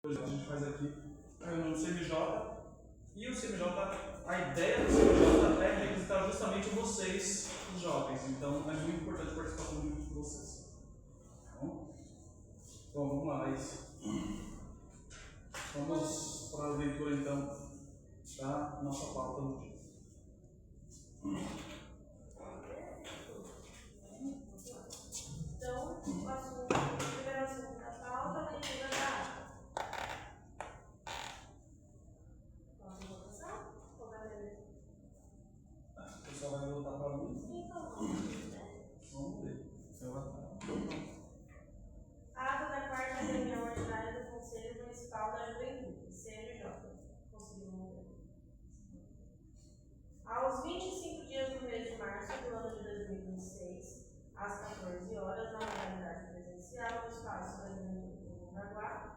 A gente faz aqui a reunião do CMJ, e o CMJ, a ideia do CMJ é requisitar justamente vocês, os jovens. Então é muito importante participar com muitos de vocês. Bom, vamos lá, é isso. Vamos para a leitura então da nossa pauta do dia. Então, o assunto, o primeiro assunto da pauta é a leitura da ata. Vamos votação? Ou vai ler? O pessoal vai voltar para mim? Então, vamos Vamos ver. Ata da quarta reunião ordinária do Conselho Municipal da Juventude, CMJ. Conseguimos ver. Aos 25 dias do mês de março do ano de 2026, às 14 horas, na modalidade presencial do Espaço da Juventude do Mongaguá,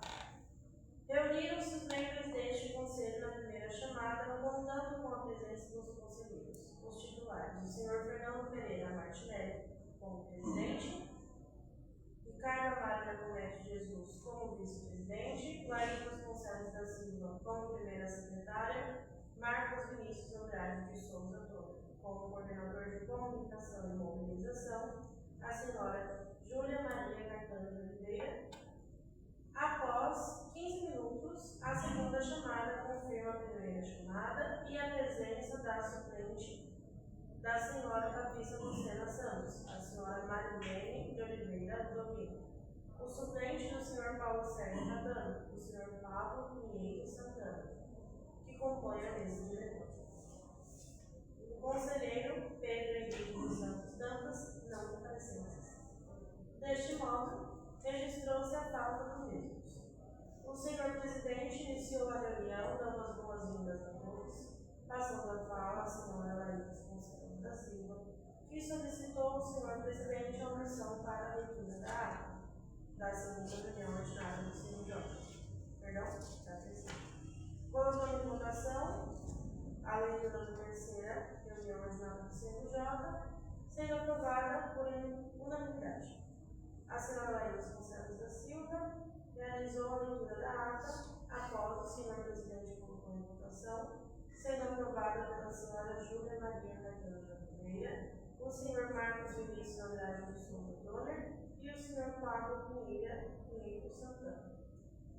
reuniram-se os membros deste conselho na primeira chamada, contando com a presença dos conselheiros, os titulares, o senhor Fernando Pereira Martinelli, como presidente, Ricardo Amaro da Comete Jesus como vice-presidente, Laís Vasconcelos da Silva como primeira secretária, Marcos Vinícius Andrade de Souza Torre como coordenador de comunicação e mobilização, a senhora Júlia Maria Caetano de Oliveira. Após 15 minutos, a segunda chamada confirma a primeira chamada e a presença da suplente da senhora Patrícia Lucena Santos, a senhora Marilene de Oliveira Domino, o suplente do senhor Paulo Sérgio Nadano, o senhor Pablo Pinheiro Santana, que compõe a mesa diretora. O conselheiro Pedro Henrique dos Santos Dantas não compareceu. Deste modo, registrou-se a falta dos mesmos. O senhor presidente iniciou a reunião, dando as boas-vindas a todos, passando a fala à senhora Laís Vasconcelos da Silva, que solicitou ao senhor presidente a omissão para a leitura da ata da segunda reunião ordinária do CNJ. Perdão? Da terceira. Colocando em votação a leitura da terceira reunião ordinária do CNJ, sendo aprovada por unanimidade. A senhora Laís Vasconcelos da Silva realizou a leitura da ata após o senhor presidente colocou em votação, sendo aprovada pela senhora Júlia Maria Caetano de Oliveira, o senhor Marcos Vinícius Andrade de Souza Donner e o senhor Pablo Pinheiro Santana.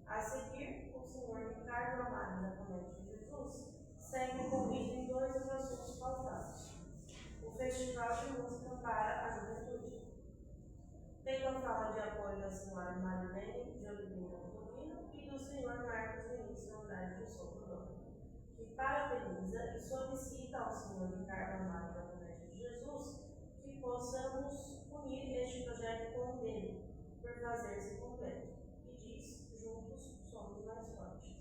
A seguir, o senhor Ricardo Amaro da Comete de Jesus segue com item 2 dos assuntos pautados: o Festival de Música para a Juventude. Tenho a fala de apoio da senhora Marilene de Oliveira Domino e do senhor Marcos Vinícius Andrade de Souza Donner, que parabeniza e solicita ao senhor Ricardo Amaro da Comete de Jesus que possamos unir este projeto com o dele, por fazer-se completo, e diz: juntos somos mais fortes.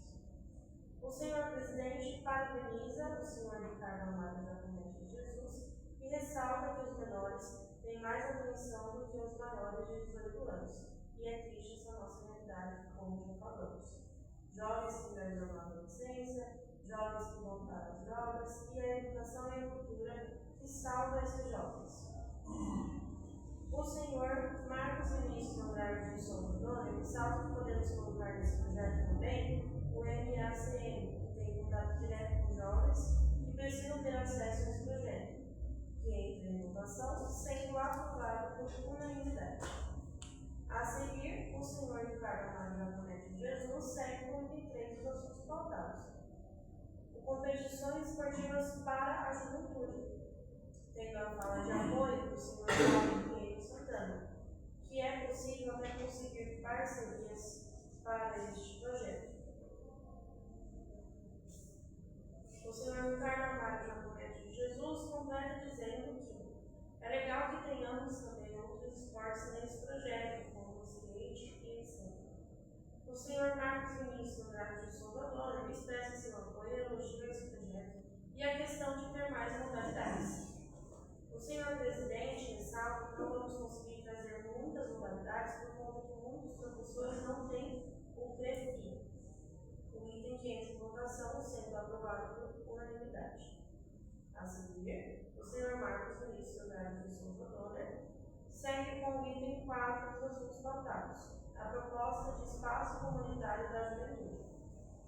O senhor presidente parabeniza o senhor Ricardo Amaro da Comete de Jesus e ressalta que os menores têm mais atenção do que os maiores de 18 anos, e é triste essa nossa realidade, como já falamos. Jovens que engravidam na adolescência, jovens que vão para as drogas, e a educação e a cultura que salva esses jovens. O senhor Marcos Vinícius Andrade de Souza Donner ressalta que podemos colocar nesse projeto também o MACM, que tem contato direto com jovens que precisam ter acesso a esse projeto, que entra em votação, sendo aprovado por unanimidade. A seguir, o senhor Ricardo Amaro da Comete de Jesus segue com o item 3 dos assuntos pautados: competições esportivas para a juventude, tendo a fala de apoio do senhor Paulo Pinheiro Santana, que é possível até conseguir parcerias para este projeto. O senhor Ricardo Amaro da Comete de Jesus completa dizendo que é legal que tenhamos também outros esportes nesse projeto, como o skate e etc. O senhor Marcos Vinícius Andrade de Souza Donner expressa seu apoio e elogia esse projeto e a questão de ter mais modalidades. O senhor presidente ressalta que não vamos conseguir trazer muitas modalidades por conta que muitos professores voluntário da juventude.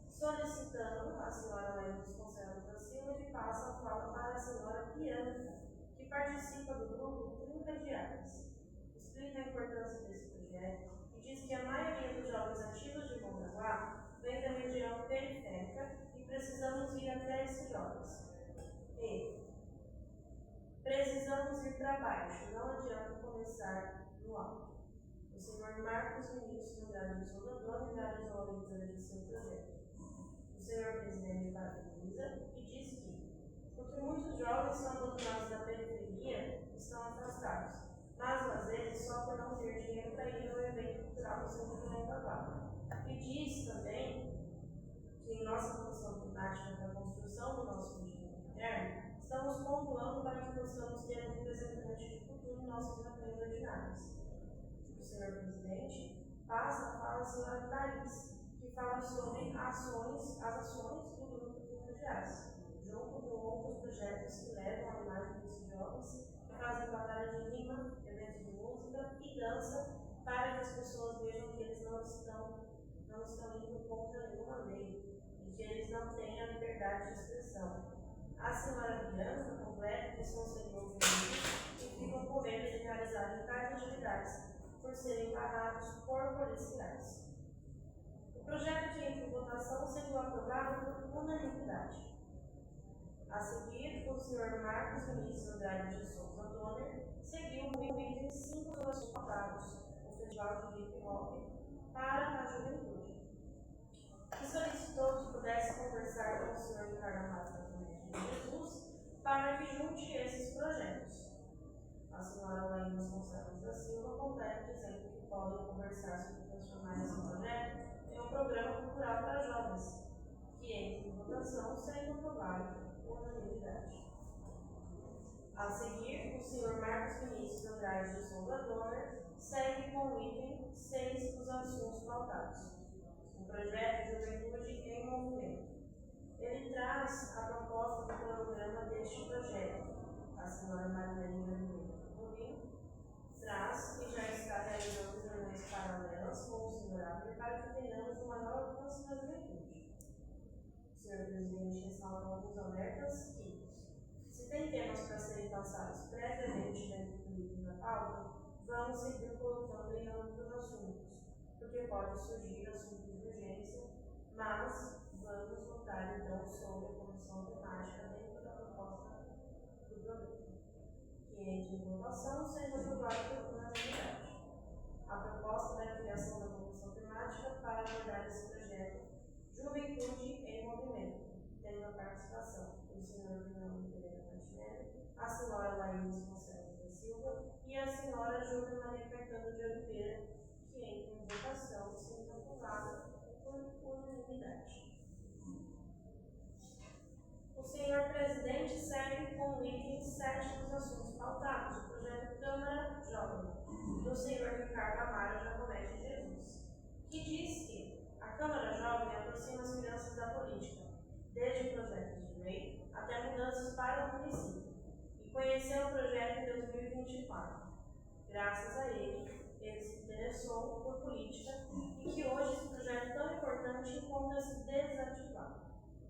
Solicitando a senhora Laís Vasconcelos da Silva, que passa a fala para a senhora Bianca, que participa do grupo 30 Diárias. Explica a importância desse projeto e diz que a maioria dos jovens ativos de Mongaguá vem da região periférica e precisamos ir até esses jovens. E precisamos ir para baixo, não adianta começar no alto. O senhor Marcos Vinícius Andrade de Souza Dona realizou a leitura de seu projeto. O senhor presidente parabeniza e diz que, porque muitos jovens são abandonados da periferia e estão afastados, mas às vezes só por não ter dinheiro para ir ao evento cultural do Centro de Mongaguá. E diz também que em nossa função temática da construção do nosso regime interno, estamos pontuando para que possamos ter um representante de futuro em nossas reuniões ordinárias. O senhor presidente passa a fala à senhora Thaís, que fala sobre as ações do grupo de Mundiais, junto com outros projetos que levam a imagem desses jovens, que fazem batalha de rima, eventos de música e dança, para que as pessoas vejam que eles não estão indo contra nenhuma lei e que eles não têm a liberdade de expressão. A senhora Bianca completa que são seguidores e ficam com medo de realizarem tais atividades por serem barrados por policiais. O projeto de entre votação sendo aprovado por unanimidade. A seguir, o senhor Marcos Vinícius Andrade de Souza Donner seguiu o item 5 dos pautados, o Festival de Hip Hop para a Juventude, e solicitou que pudesse conversar com o senhor Ricardo Amado de Jesus para que junte esses projetos. A senhora Laís Vasconcelos da Silva completa dizendo que podem conversar sobre transformar esse projeto em um programa cultural para jovens, que entre em votação sendo aprovado por unanimidade. A seguir, o senhor Marcos Vinícius Andrade de Souza Donner segue com o item 6 dos assuntos pautados, o projeto de Juventude em Movimento. Ele traz a proposta do programa deste projeto. A senhora Marilene Rubim traz que já está realizando reuniões paralelas com o senhor Abner para que tenhamos um maior alcance na juventude. O senhor presidente ressalta alguns alertas que, se tem temas para serem passados previamente dentro do livro da pauta, vamos seguir colocando em outros assuntos, porque pode surgir assuntos de urgência, mas vamos votar então sobre a comissão temática dentro da proposta do programa, que entre em votação sendo aprovada por unanimidade. A proposta da criação da comissão temática para abordar esse projeto Juventude em Movimento, tendo a participação do senhor Fernando Pereira Martinelli, a senhora Laís Vasconcelos da Silva e a senhora Júlia Maria Caetano de Oliveira, que entra em votação sendo aprovada por unanimidade. O senhor presidente segue com o item 7 dos assuntos pautados, o projeto Câmara Jovem, do senhor Ricardo Amaro Jacomete de Jesus, que diz que a Câmara Jovem aproxima as crianças da política, desde projetos de lei até mudanças para o município, e conheceu o projeto em 2024. Graças a ele se interessou por política e que hoje esse projeto tão importante encontra-se desativado.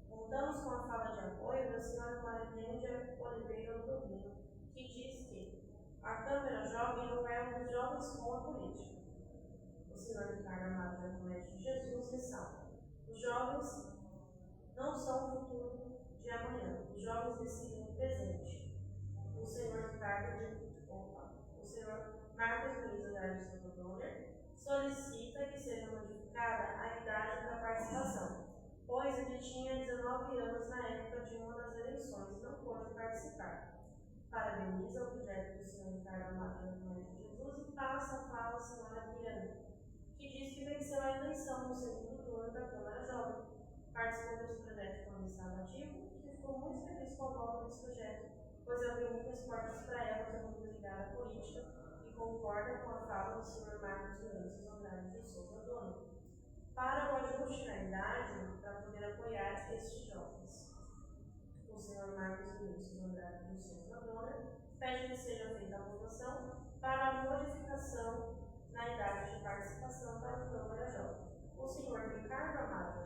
Contamos com a fala de apoio da senhora Marilene de Oliveira Rodrigues, que diz que a Câmara Jovem não é um dos jovens com a política. O senhor Ricardo Amado Jacomete de Jesus ressalta: os jovens não são o futuro de amanhã, os jovens decidem o presente. O senhor Marcos Vinícius Andrade de Souza Donner solicita que seja modificada a idade para participação, pois ele tinha 19 anos na época de uma das eleições e não pôde participar. Parabeniza o projeto do senhor Ricardo Amado Jacomete de Jesus e passa a fala à senhora Bianca, que diz que venceu a eleição no segundo turno da Câmara Jovem. Participou desse projeto como estado ativo e ficou muito feliz com a volta desse projeto, pois abriu muitas portas para ela, que é muito ligada à política, e concorda com a fala do senhor Marcos Vinícius Andrade de Souza Donner, para o ajuste na idade para poder apoiar estes jovens. O senhor Marcos Vinícius Andrade de Souza Donner pede que seja feita a votação para a modificação na idade de participação para a Câmara Jovem. O senhor senhor Ricardo Amado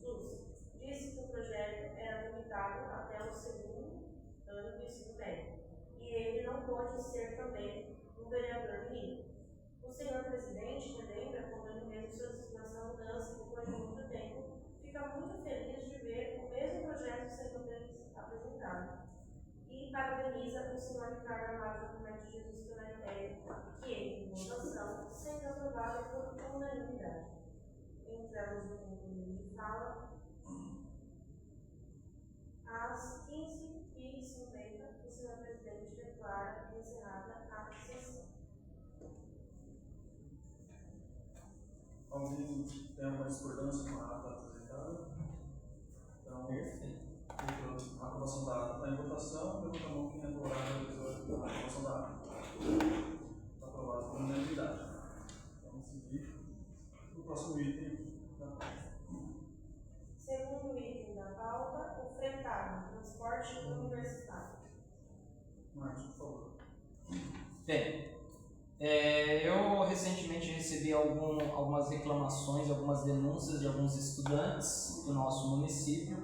Jesus disse que o projeto era limitado até o segundo ano do ensino médio e ele não pôde ser também um vereador mirim. O senhor presidente relembra como ele mesmo solicitou essa mudança e depois de muito tempo fica muito feliz de ver o mesmo projeto sendo apresentado e parabeniza o senhor Ricardo Amado de Jesus pela ideia que em votação sendo aprovada por unanimidade. Entramos no concluído de fala. Às 15h50, o senhor presidente declara encerrada a sessão. Alguém tem alguma discordância com a ata apresentada? Então, Perfeito. a aprovação da ata está em votação. Levanta a mão quem é favorável à aprovação da ata. Está aprovado por unanimidade. Vamos seguir no próximo item da pauta. Segundo item da pauta, o fretado, transporte universitário. Marcos, por favor. Bem, eu recentemente recebi algumas reclamações, algumas denúncias de alguns estudantes do nosso município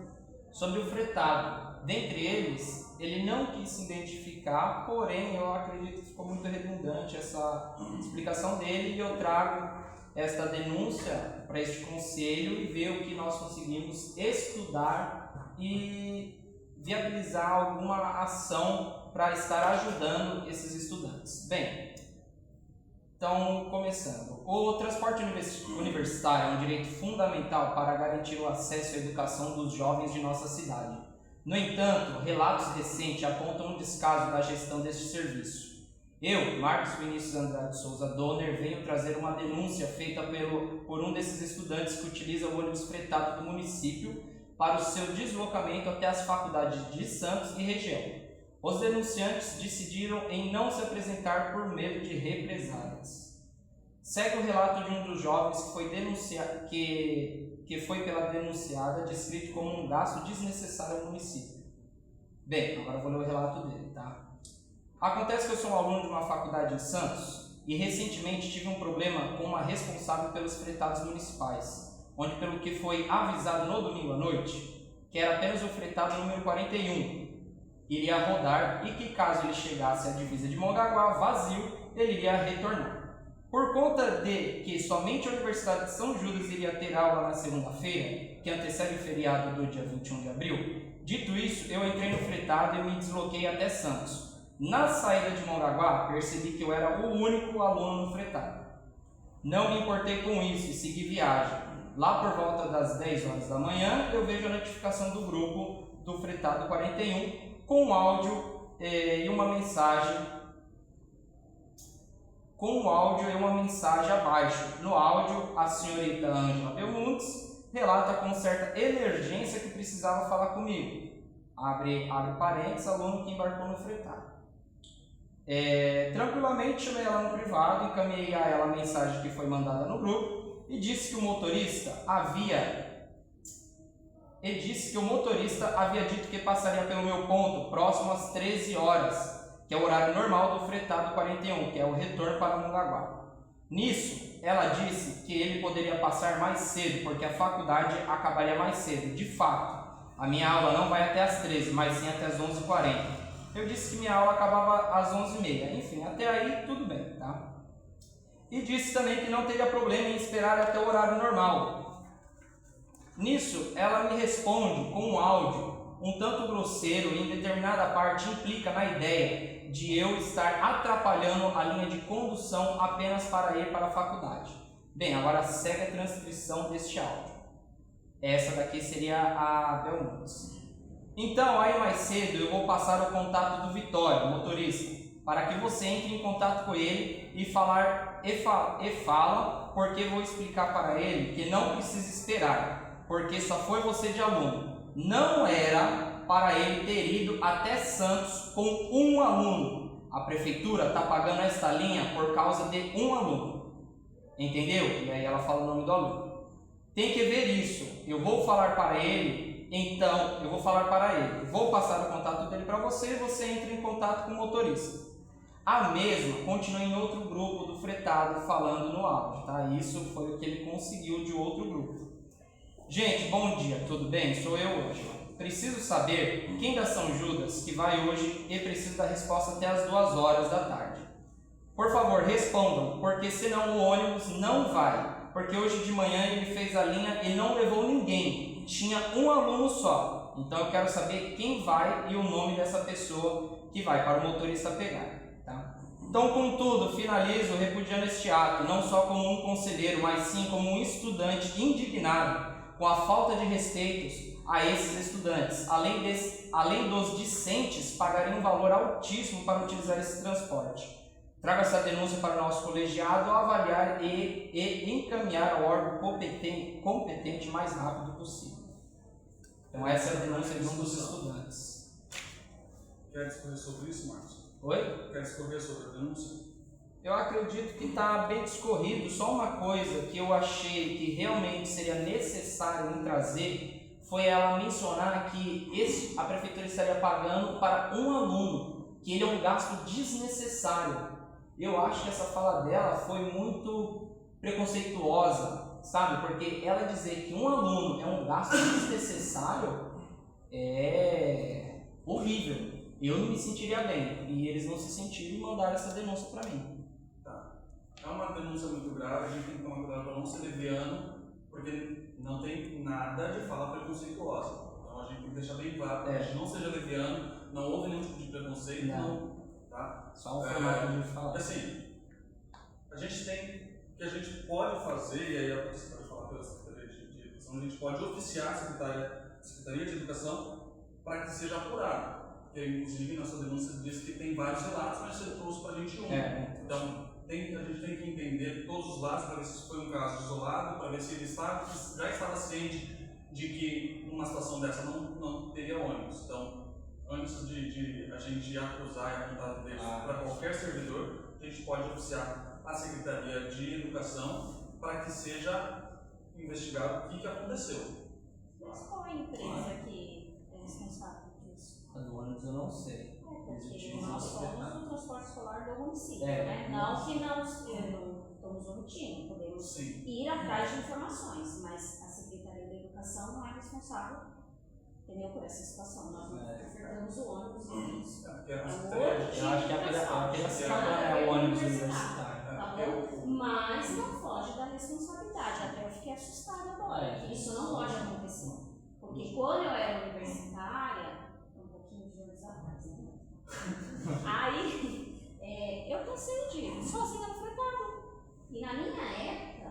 sobre o fretado. Dentre eles, ele não quis se identificar, porém eu acredito que ficou muito redundante essa explicação dele e eu trago esta denúncia para este conselho e ver o que nós conseguimos estudar e viabilizar alguma ação para estar ajudando esses estudantes. Bem, então começando. O transporte universitário é um direito fundamental para garantir o acesso à educação dos jovens de nossa cidade. No entanto, relatos recentes apontam um descaso da gestão deste serviço. Eu, Marcos Vinícius Andrade Souza Donner, venho trazer uma denúncia feita por um desses estudantes que utiliza o ônibus fretado do município para o seu deslocamento até as faculdades de Santos e região. Os denunciantes decidiram em não se apresentar por medo de represálias. Segue o relato de um dos jovens que foi pela denunciada descrito como um gasto desnecessário ao município. Bem, agora eu vou ler o relato dele, tá? Acontece que eu sou um aluno de uma faculdade em Santos e recentemente tive um problema com uma responsável pelos fretados municipais, onde pelo que foi avisado no domingo à noite, que era apenas o fretado número 41, iria rodar e que caso ele chegasse à divisa de Mongaguá vazio, ele iria retornar. Por conta de que somente a Universidade de São Judas iria ter aula na segunda-feira, que antecede o feriado do dia 21 de abril, dito isso, eu entrei no fretado e me desloquei até Santos. Na saída de Mongaguá, percebi que eu era o único aluno no fretado. Não me importei com isso e segui viagem. Lá por volta das 10 horas da manhã, eu vejo a notificação do grupo do fretado 41 com um áudio e uma mensagem abaixo. No áudio, a senhorita Ângela Belmontes relata com certa emergência que precisava falar comigo. Abre parênteses, aluno que embarcou no fretado. Tranquilamente chamei ela no privado, encaminhei a ela a mensagem que foi mandada no grupo e disse que o motorista havia dito que passaria pelo meu ponto próximo às 13 horas, que é o horário normal do fretado 41, que é o retorno para Mongaguá. Nisso, ela disse que ele poderia passar mais cedo, porque a faculdade acabaria mais cedo. De fato, a minha aula não vai até às 13, mas sim até às 11h40. Eu disse que minha aula acabava às 11h30. Enfim, até aí tudo bem, tá? E disse também que não teria problema em esperar até o horário normal. Nisso, ela me responde com um áudio um tanto grosseiro e em determinada parte implica na ideia de eu estar atrapalhando a linha de condução apenas para ir para a faculdade. Bem, agora segue a transcrição deste áudio. Essa daqui seria a Belmontes. Então, aí mais cedo eu vou passar o contato do Vitório, motorista, para que você entre em contato com ele e fala, porque vou explicar para ele que não precisa esperar, porque só foi você de aluno. Não era para ele ter ido até Santos com um aluno. A prefeitura está pagando esta linha por causa de um aluno. Entendeu? E aí ela fala o nome do aluno. Tem que ver isso. Eu vou falar para ele. Vou passar o contato dele para você e você entra em contato com o motorista. A mesma continua em outro grupo do fretado falando no áudio, tá? Isso foi o que ele conseguiu de outro grupo. Gente, bom dia, tudo bem? Sou eu hoje. Preciso saber quem da São Judas que vai hoje e preciso da resposta até as 2 horas da tarde. Por favor, respondam, porque senão o ônibus não vai. Porque hoje de manhã ele fez a linha e não levou ninguém. Tinha um aluno só. Então eu quero saber quem vai e o nome dessa pessoa que vai para o motorista pegar. Tá? Então, contudo, finalizo repudiando este ato, não só como um conselheiro, mas sim como um estudante indignado com a falta de respeitos a esses estudantes, além dos discentes pagarem um valor altíssimo para utilizar esse transporte. Trago essa denúncia para o nosso colegiado avaliar e encaminhar ao órgão competente o mais rápido possível. Então essa é a denúncia de um dos estudantes. Quer discorrer sobre isso, Marcos? Oi? Quer discorrer sobre a denúncia? Eu acredito que está bem discorrido. Só uma coisa que eu achei que realmente seria necessário em trazer foi ela mencionar que a prefeitura estaria pagando para um aluno, que ele é um gasto desnecessário. Eu acho que essa fala dela foi muito preconceituosa, sabe? Porque ela dizer que um aluno é um gasto desnecessário é horrível. Eu não me sentiria bem e eles não se sentiram e mandaram essa denúncia para mim. Tá. É uma denúncia muito grave, a gente tem que tomar cuidado para não ser leviano, porque não tem nada de fala preconceituosa. Então a gente tem que deixar bem claro que a gente não seja leviano, não houve nenhum tipo de preconceito, não. Tá? Só um formato de falar. Assim, a gente tem, o que a gente pode fazer, e aí você pode falar pela Secretaria de Educação, a gente pode oficiar a Secretaria de Educação para que seja apurado. Porque, inclusive, nossa denúncia diz que tem vários relatos, mas você trouxe para a gente um. Então, a gente tem que entender todos os lados para ver se isso foi um caso isolado, para ver se ele já estava ciente de que numa situação dessa não teria ônibus. Então, antes de a gente acusar e apontar deles para qualquer servidor, a gente pode oficiar a Secretaria de Educação para que seja investigado o que aconteceu. Mas qual é a empresa que é responsável disso? A do ônibus eu não sei. Porque nós somos o transporte escolar do município, É, né? Não que não estamos omitindo, podemos Sim. ir atrás de informações, mas a Secretaria da Educação não é responsável, entendeu, por essa situação. Nós ofertamos o ônibus e isso. Eu acho que aquela cidade é o ônibus universitário. Tá bom? Mas não foge da responsabilidade. Até eu fiquei assustada agora, que isso não pode acontecer. Porque quando eu era universitária, um pouquinho de anos atrás, né? Aí, eu cansei de ir sozinha no fretado. E na minha época,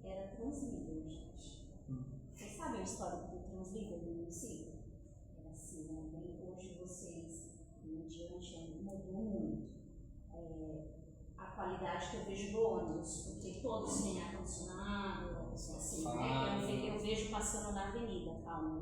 era Translíder, gente. Vocês sabem a história do Translíder no município? Era assim, né? Bem, hoje vocês, mediante, mudou muito. A qualidade que eu vejo do ônibus, porque todos têm ar-condicionado, assim, né? Eu vejo passando na avenida, calma.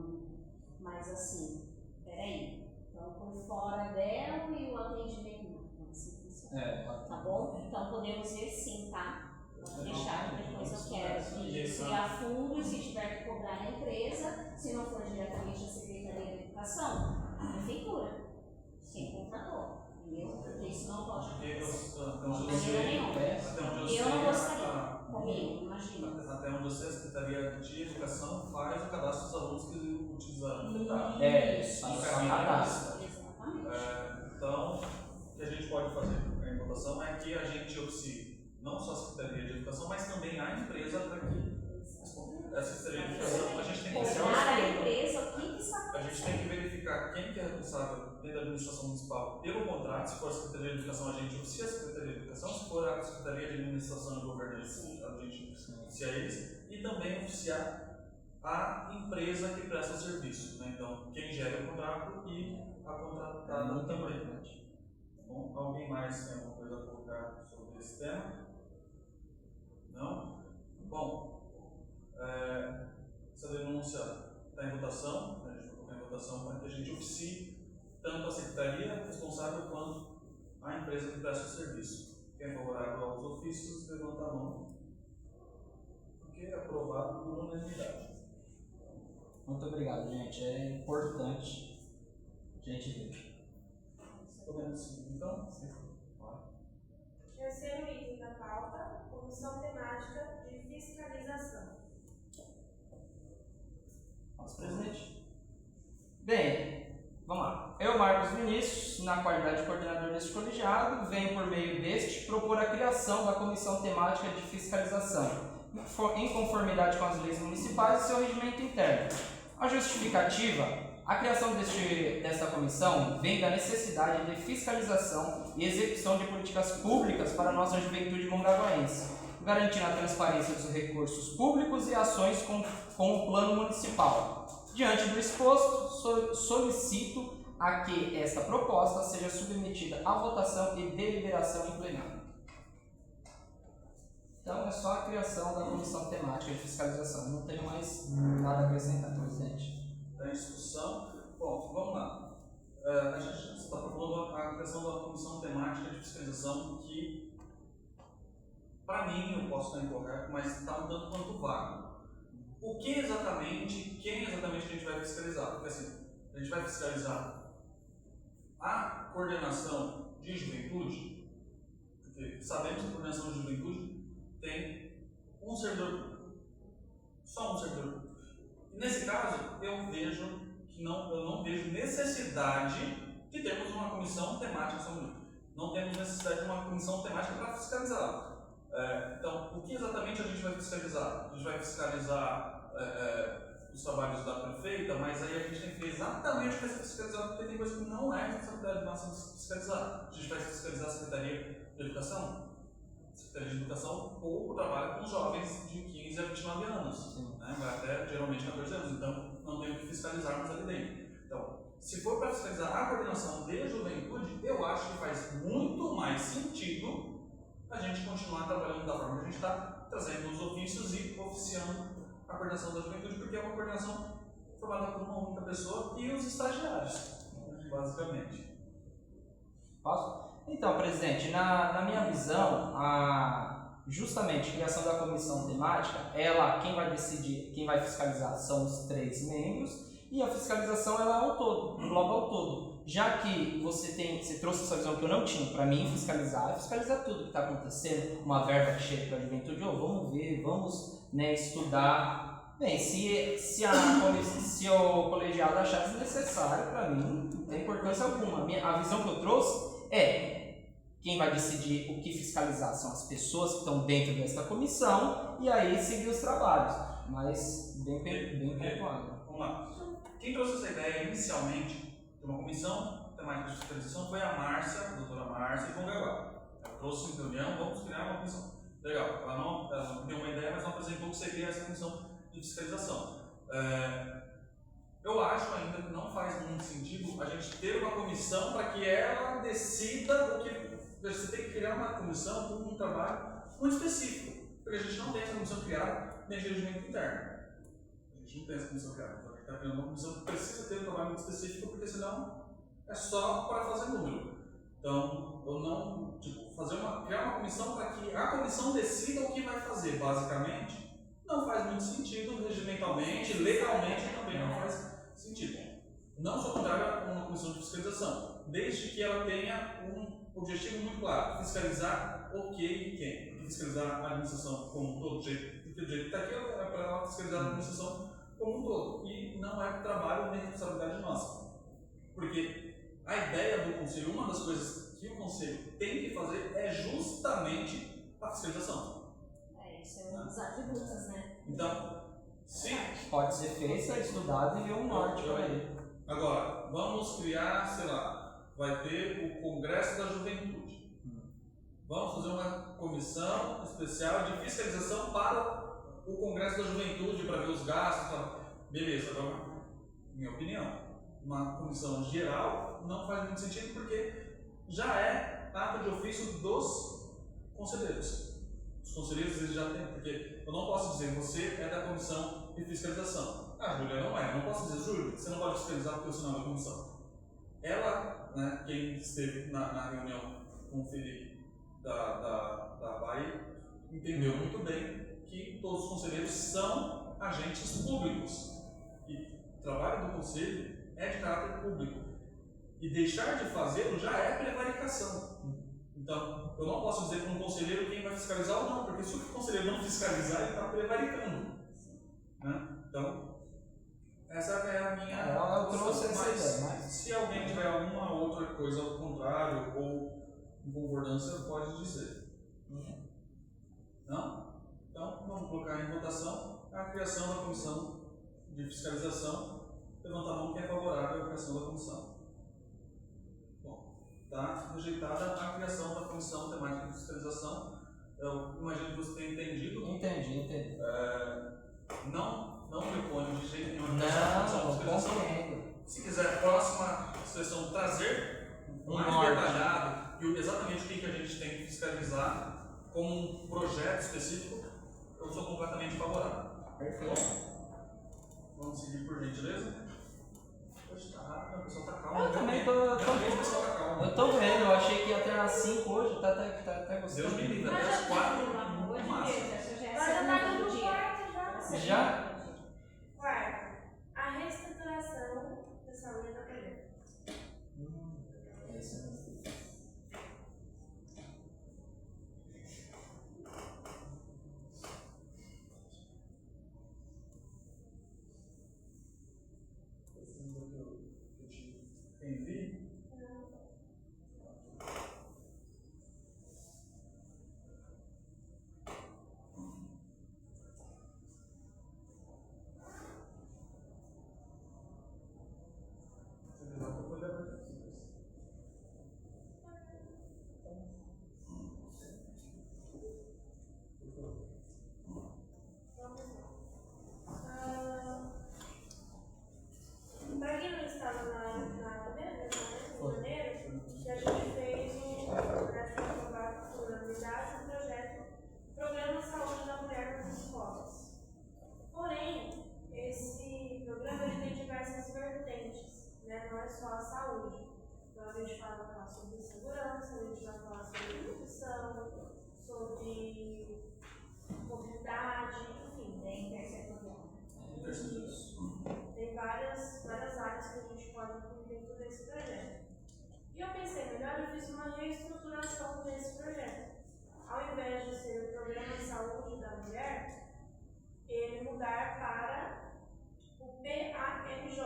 Mas assim, peraí. Então, por fora dela e o atendimento não, assim funciona. Tá bom? Então, podemos ver sim, tá? Pode deixar, depois eu quero ir a fundo, se tiver que cobrar na empresa, se não for diretamente a Secretaria da Educação, a Prefeitura, quem contratou, entendeu? Porque isso não pode acontecer. De maneira nenhuma. Eu não gostaria, comigo, imagina. Até onde você, a Secretaria de Educação faz o cadastro dos alunos que utilizaram o fretado. Isso, Exatamente. Então, o que a gente pode fazer em votação é que a gente oficie não só a Secretaria de Educação, mas também a empresa para que a Secretaria de Educação, a gente tem que a gente tem que verificar quem que é responsável dentro da administração municipal pelo contrato. Se for a Secretaria de Educação, a gente oficia a Secretaria de Educação. Se for a Secretaria de Administração e Governança, a gente oficia eles. E também oficiar a empresa que presta o serviço, né? Então, quem gera o contrato e a contratada também. Bom, alguém mais tem alguma coisa a colocar sobre esse tema? Não? Bom, essa denúncia está em votação, a gente vai colocar em votação para que a gente oficie tanto a secretaria responsável quanto a empresa que presta o serviço. Quem é favorável aos ofícios, levanta a mão. Porque é aprovado por unanimidade. Muito obrigado, gente. É importante a gente ver. Podemos seguir então? mais no início, na qualidade de coordenador deste colegiado, venho por meio deste propor a criação da Comissão Temática de Fiscalização, em conformidade com as leis municipais e seu regimento interno. A justificativa: a criação desta comissão vem da necessidade de fiscalização e execução de políticas públicas para a nossa juventude mongaguaense, garantindo a transparência dos recursos públicos e ações com o plano municipal. Diante do exposto, solicito a que esta proposta seja submetida à votação e deliberação em plenário. Então, é só a criação da comissão temática de fiscalização. Não tenho mais nada a acrescentar, presidente. Está em discussão. Bom, vamos lá. A gente está propondo a criação da comissão temática de fiscalização que, para mim, eu posso estar incorreto, mas está um tanto quanto vago. O que exatamente, quem exatamente a gente vai fiscalizar? Porque assim, a gente vai fiscalizar a coordenação de juventude, porque sabemos que a coordenação de juventude tem um servidor público, só um servidor público. E nesse caso, eu não vejo necessidade de termos uma comissão temática, não temos necessidade de uma comissão temática para fiscalizar. Então, o que exatamente a gente vai fiscalizar? A gente vai fiscalizar os trabalhos da prefeita, mas aí a gente tem que ver exatamente o que vai ser fiscalizado, porque tem coisa que não é responsabilidade nossa de fiscalizar. A gente vai fiscalizar a Secretaria de Educação, Secretaria de Educação pouco trabalha com jovens de 15 a 29 anos, né? Vai até geralmente 14 anos, então não tem o que fiscalizarmos ali dentro. Então, se for para fiscalizar a coordenação de juventude, eu acho que faz muito mais sentido a gente continuar trabalhando da forma que a gente está, trazendo os ofícios e oficiando a coordenação da juventude, porque é uma coordenação formada por uma única pessoa e os estagiários, basicamente. Posso? Então, presidente, na minha visão, justamente a criação da comissão temática, quem vai decidir, quem vai fiscalizar são os 3 membros, e a fiscalização ela é ao todo, engloba ao todo. Já que você trouxe essa visão que eu não tinha, para mim fiscalizar tudo que está acontecendo, uma verba que chega para a juventude, vamos ver, vamos estudar. Bem, se o colegiado achar desnecessário, para mim não tem importância alguma. A visão que eu trouxe quem vai decidir o que fiscalizar são as pessoas que estão dentro desta comissão e aí seguir os trabalhos, mas bem pontuado. Vamos lá. Quem trouxe essa ideia inicialmente de uma comissão temática de fiscalização foi a Márcia, a doutora Márcia Congaguá. Ela trouxe em reunião, vamos criar uma comissão. Legal, ela não deu uma ideia, mas não apresentou o que seria essa comissão de fiscalização. Eu acho ainda que não faz muito sentido a gente ter uma comissão para que ela decida o que. Você tem que criar uma comissão com um trabalho muito específico, porque a gente não tem essa comissão criada nem de regimento interno. A gente não tem essa comissão criada. Então a gente está criando uma comissão que precisa ter um trabalho muito específico, porque senão é só para fazer número. Então, eu não. Criar uma comissão para que a comissão decida o que vai fazer, basicamente, não faz muito sentido regimentalmente, legalmente também não faz sentido. Não sou contrário a uma comissão de fiscalização, desde que ela tenha um objetivo muito claro: fiscalizar o que e quem. Fiscalizar a administração como um todo, do jeito que está aqui, é para ela fiscalizar a administração como um todo. E não é trabalho nem responsabilidade nossa. Porque a ideia do conselho, uma das coisas que o conselho tem que fazer é justamente a fiscalização. Isso é um dos atributos, né? Então, sim. Pode ser feito, estudado e ver um norte para ele. Agora, vamos criar, sei lá, vai ter o Congresso da Juventude. Vamos fazer uma comissão especial de fiscalização para o Congresso da Juventude, para ver os gastos. Beleza, agora, minha opinião, uma comissão geral não faz muito sentido porque já é ato de ofício dos conselheiros. Os conselheiros eles já têm, porque eu não posso dizer, você é da comissão de fiscalização. A Júlia não é. Eu não posso dizer, Júlia, você não pode fiscalizar porque você não é da comissão. Ela, né, quem esteve na reunião com o Felipe da Bahia, entendeu muito bem que todos os conselheiros são agentes públicos. E o trabalho do conselho é de caráter público. E deixar de fazê-lo já é prevaricação. Então, eu não posso dizer para um conselheiro quem vai fiscalizar ou não, porque se o conselheiro não fiscalizar, ele está prevaricando. Né? Então, essa é a minha. Eu trouxe essa ideia, mas se alguém tiver alguma outra em concordância, pode dizer. Não? Então, vamos colocar em votação a criação da comissão de fiscalização. Levanta a mão quem é favorável à criação da comissão. Bom, está rejeitada a criação da comissão temática de fiscalização. Eu imagino que você tenha entendido. Entendi. Não me opõe de jeito nenhum. Não, compreendo. Se quiser, próxima sessão, trazer mais norte detalhado e exatamente o que a gente tem que fiscalizar como um projeto específico, eu sou completamente favorável. Perfeito. Vamos seguir por gentileza? Poxa, tá rápido, o pessoal tá calmo. Eu também tô Realmente o pessoal tá calmo. Eu tô vendo, eu achei que ia ter às 5 hoje, tá até Deus gostando. me livre, Mas até já as 4 pelo amor de massa. Deus, essa já é a Nós já segunda tá indo do no dia. quarto já. Já? Quarto, a reestruturação da saúde da mulher. Esse é o Envie. Para quem não estava na primeira vez, em janeiro, que a gente fez por unanimidade um projeto Programa Saúde da Mulher nas escolas. Porém, esse programa ele tem diversas vertentes, né? Não é só a saúde. Então a gente vai falar sobre segurança, a gente vai falar sobre nutrição, sobre mobilidade, enfim, Tem intersetorial. tem várias áreas que a gente pode incluir dentro desse projeto. E eu pensei, melhor eu fiz uma reestruturação desse projeto. Ao invés de ser o Programa de Saúde da Mulher, ele mudar para o PAMJ,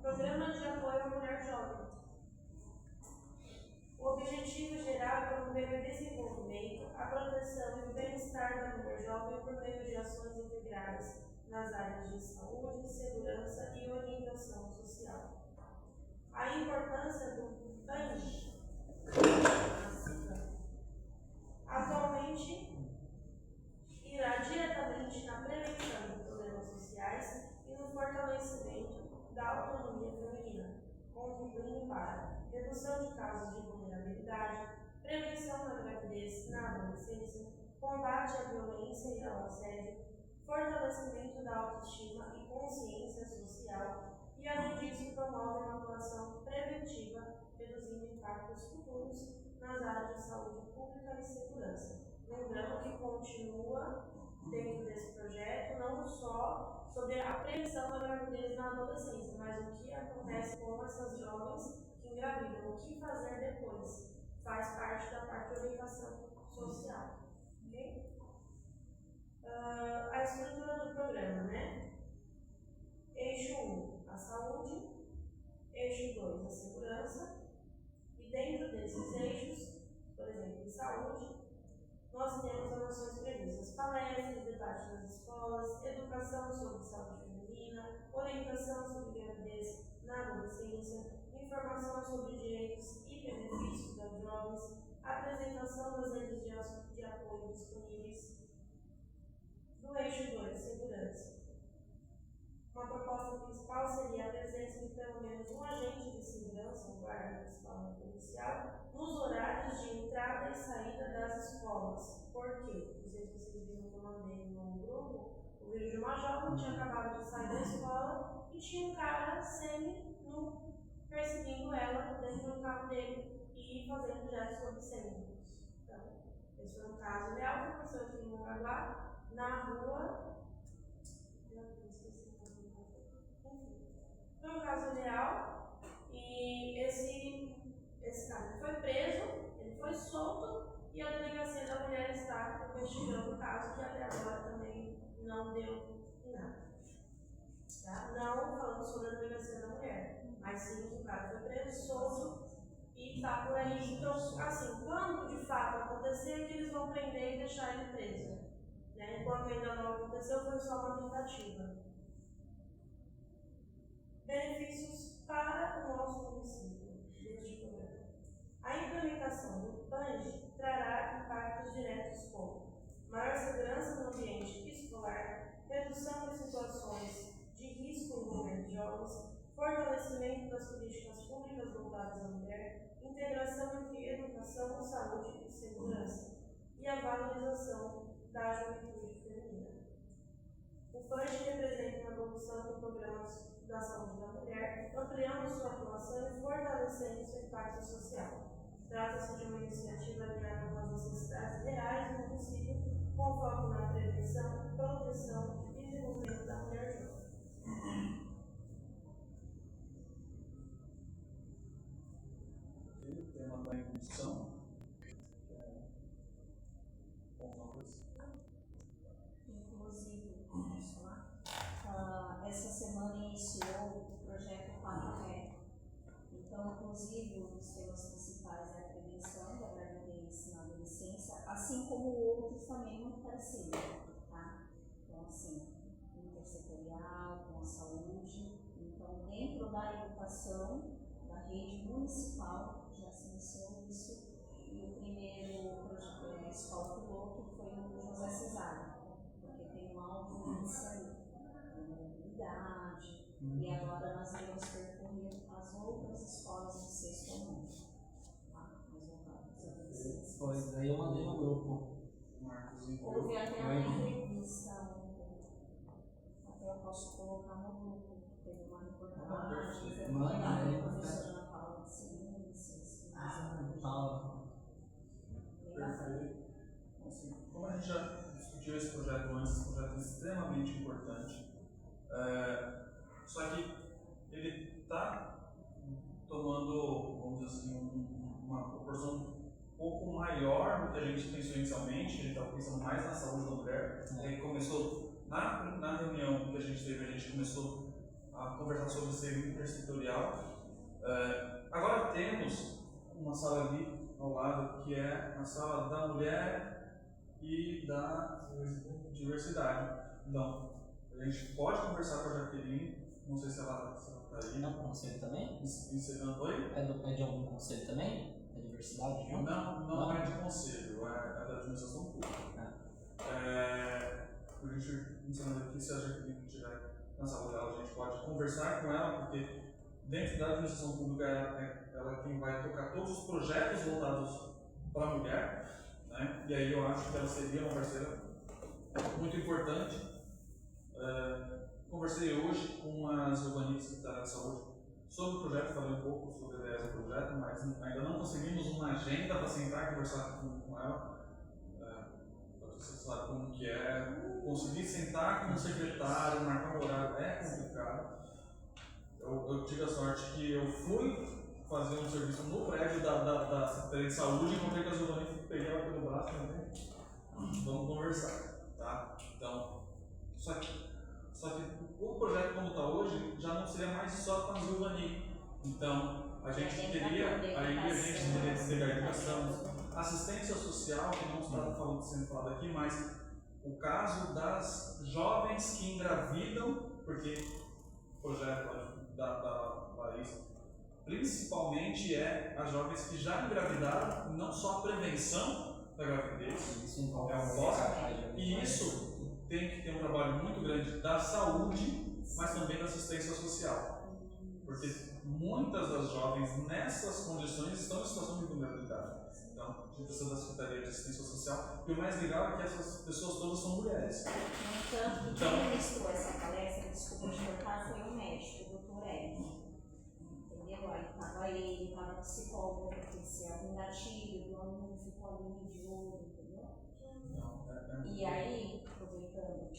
Programa de Apoio à Mulher Jovem. O objetivo geral é promover o desenvolvimento, a proteção e o bem-estar da mulher jovem por meio de ações integradas nas áreas de saúde, segurança e orientação social. A importância do PAMJ atualmente irá diretamente na prevenção de problemas sociais e no fortalecimento da autonomia feminina, contribuindo para redução de casos de vulnerabilidade, prevenção da gravidez na adolescência, combate à violência e ao assédio, fortalecimento da autoestima e consciência social e, além disso, promove uma atuação preventiva, reduzindo impactos futuros nas áreas de saúde pública e segurança. Lembrando que continua dentro desse projeto não só sobre a prevenção da gravidez na adolescência, mas o que acontece com essas jovens que engravidam, o que fazer depois. Faz parte da parte de orientação social. Okay? A estrutura do programa, né? Eixo 1, a saúde. Eixo 2, a segurança. E dentro desses eixos, por exemplo, em saúde, nós temos as ações previstas: palestras, debates nas escolas, educação sobre saúde feminina, orientação sobre gravidez na adolescência, informação sobre direitos e benefícios das jovens, apresentação das redes de apoio disponíveis. Do eixo 2, segurança. Uma proposta principal seria a presença de pelo menos um agente de segurança, um guarda municipal ou policial, nos horários de entrada e saída das escolas. Por quê? Não sei se vocês viram que eu mandei no grupo o vídeo de uma jovem que tinha acabado de sair da escola e tinha um cara semi-nu perseguindo ela dentro do carro dele e fazendo gestos obscenos. Então, esse foi um caso real que aconteceu aqui em Mongaguá, na rua. Foi um caso real e esse cara foi preso, ele foi solto e a delegacia da mulher está investigando o caso que até agora também não deu em nada. Tá? Não falando sobre a delegacia da mulher, mas sim que o cara foi preso, solto e tá por aí. Então, assim, quando de fato acontecer, é que eles vão prender e deixar ele preso. Né? Enquanto ainda não aconteceu, foi só uma tentativa. Benefícios para o nosso município deste programa. A implementação do PANG trará impactos diretos como maior segurança no ambiente escolar, redução de situações de risco envolvendo jovens, fortalecimento das políticas públicas voltadas à mulher, integração entre educação, saúde e segurança, e a valorização da juventude feminina. O PANG representa uma evolução do programa da saúde da mulher, ampliando sua atuação e fortalecendo seu impacto social. Trata-se de uma iniciativa ligada com as necessidades reais do município, com foco na prevenção, proteção e desenvolvimento da mulher jovem. O tema da inclusão. Inclusive, vamos lá, essa semana iniciou o projeto 4R. Então, inclusive, um dos temas principais é a prevenção da gravidez na adolescência, assim como outros também muito parecidos, tá? Então, assim, intersetorial, com a saúde. Então, dentro da educação, da rede municipal, já se iniciou isso. E o primeiro projeto, escola piloto, foi o José Cesário, porque tem um alto índice ali, mobilidade, e agora nós iremos percorrer as outras escolas de sexto ano. Tá? Pois aí eu mandei no grupo. Houve até uma entrevista ontem, até eu posso colocar no grupo, teve uma reportagem, Manda, a professora Ana Paula de Ciências, Fala. Perfeito. Assim, como a gente já discutiu esse projeto antes, esse projeto é extremamente importante. Só que ele está tomando, vamos dizer assim, uma proporção um pouco maior do que a gente pensou inicialmente. Ele está pensando mais na saúde da mulher. Ele começou, na reunião que a gente começou a conversar sobre o ser intersetorial. Agora temos uma sala ali ao lado, que é a sala da mulher e da diversidade. Então, a gente pode conversar com a Jaqueline, não sei se ela está aí. É um conselho também? Oi? É de algum conselho também? Da diversidade? Não é de conselho, é da administração pública. A gente mencionando aqui, se a Jaqueline estiver na sala dela, a gente pode conversar com ela, porque dentro da administração pública ela é quem vai tocar todos os projetos voltados para a mulher, né? E aí eu acho que ela seria uma parceira muito importante. Conversei hoje com a Giovanni, secretária de saúde, sobre o projeto, falei um pouco sobre a ideia do projeto, mas ainda não conseguimos uma agenda para sentar e conversar com ela. Você sabe como que é, conseguir sentar com um secretário, marcar um horário é complicado. Eu tive a sorte que eu fui fazer um serviço no prédio da Secretaria de Saúde e encontrei com a Giovanni, peguei ela pelo braço e falei, vamos conversar, tá? Então, só que o projeto como está hoje já não seria mais só com a Giovanni. Então, a gente teria aí a gente teria a educação, assistência social, que não está sendo falado aqui, mas o caso das jovens que engravidam, porque o projeto da Larissa principalmente é as jovens que já engravidaram, não só a prevenção da gravidez, Isso envolve é um bosque, e isso tem que ter um trabalho muito grande da saúde, mas também da assistência social, porque muitas das jovens nessas condições estão em situação de vulnerabilidade. Então, a gente precisa da Secretaria de Assistência Social, e o mais legal é que essas pessoas todas são mulheres. No entanto, quem ministrou essa palestra, desculpa te cortar, foi um médico, o Dr. Eric. Entendeu? Aí estava ele, estava a psicóloga, porque se é um gatilho, o aluno ficou ali de olho, entendeu? E aí, aproveitando,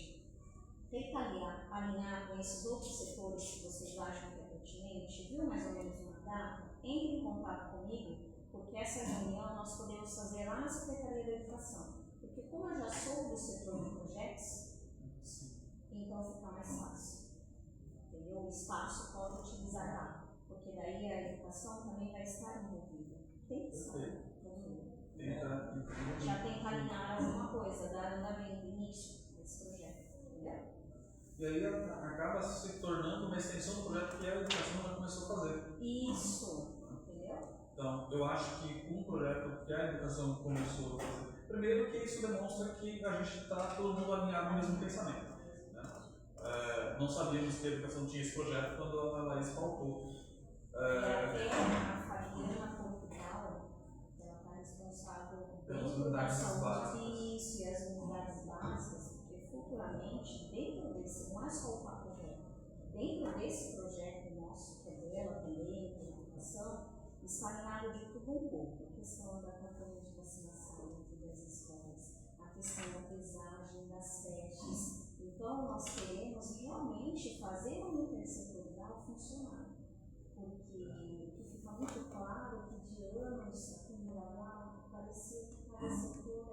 tenta alinhar com esses outros setores que vocês acham que é pertinente, viu mais ou menos uma data? Entre em contato comigo, porque essa reunião nós podemos fazer lá na Secretaria da Educação. Porque como eu já sou do setor de projetos, então fica mais fácil. Entendeu? O espaço pode utilizar lá, porque daí a educação também vai estar envolvida. Tem que ser. Tem, Já tentar alinhar alguma coisa, dar andamento, início desse projeto, entendeu? E aí acaba se tornando uma extensão do projeto que a educação já começou a fazer. Isso, entendeu? Então, eu acho que um projeto que a educação começou a fazer, primeiro que isso demonstra que a gente está todo mundo alinhado no mesmo pensamento. Né? Não sabíamos que a educação tinha esse projeto quando a Laís faltou. E até a Fabiana Portugal, ela está responsável dentro da saúde, isso, e as unidades básicas, porque futuramente, dentro desse, não é só o projeto, dentro desse projeto nosso, que é dela também, de educação, está alinhado de tudo um pouco. A questão da campanha de vacinação dentro das escolas, a questão da pesagem das testes. Então, nós queremos realmente fazer o intersetorial funcionar. Porque fica muito claro que de anos acumulado, parecia que cada setor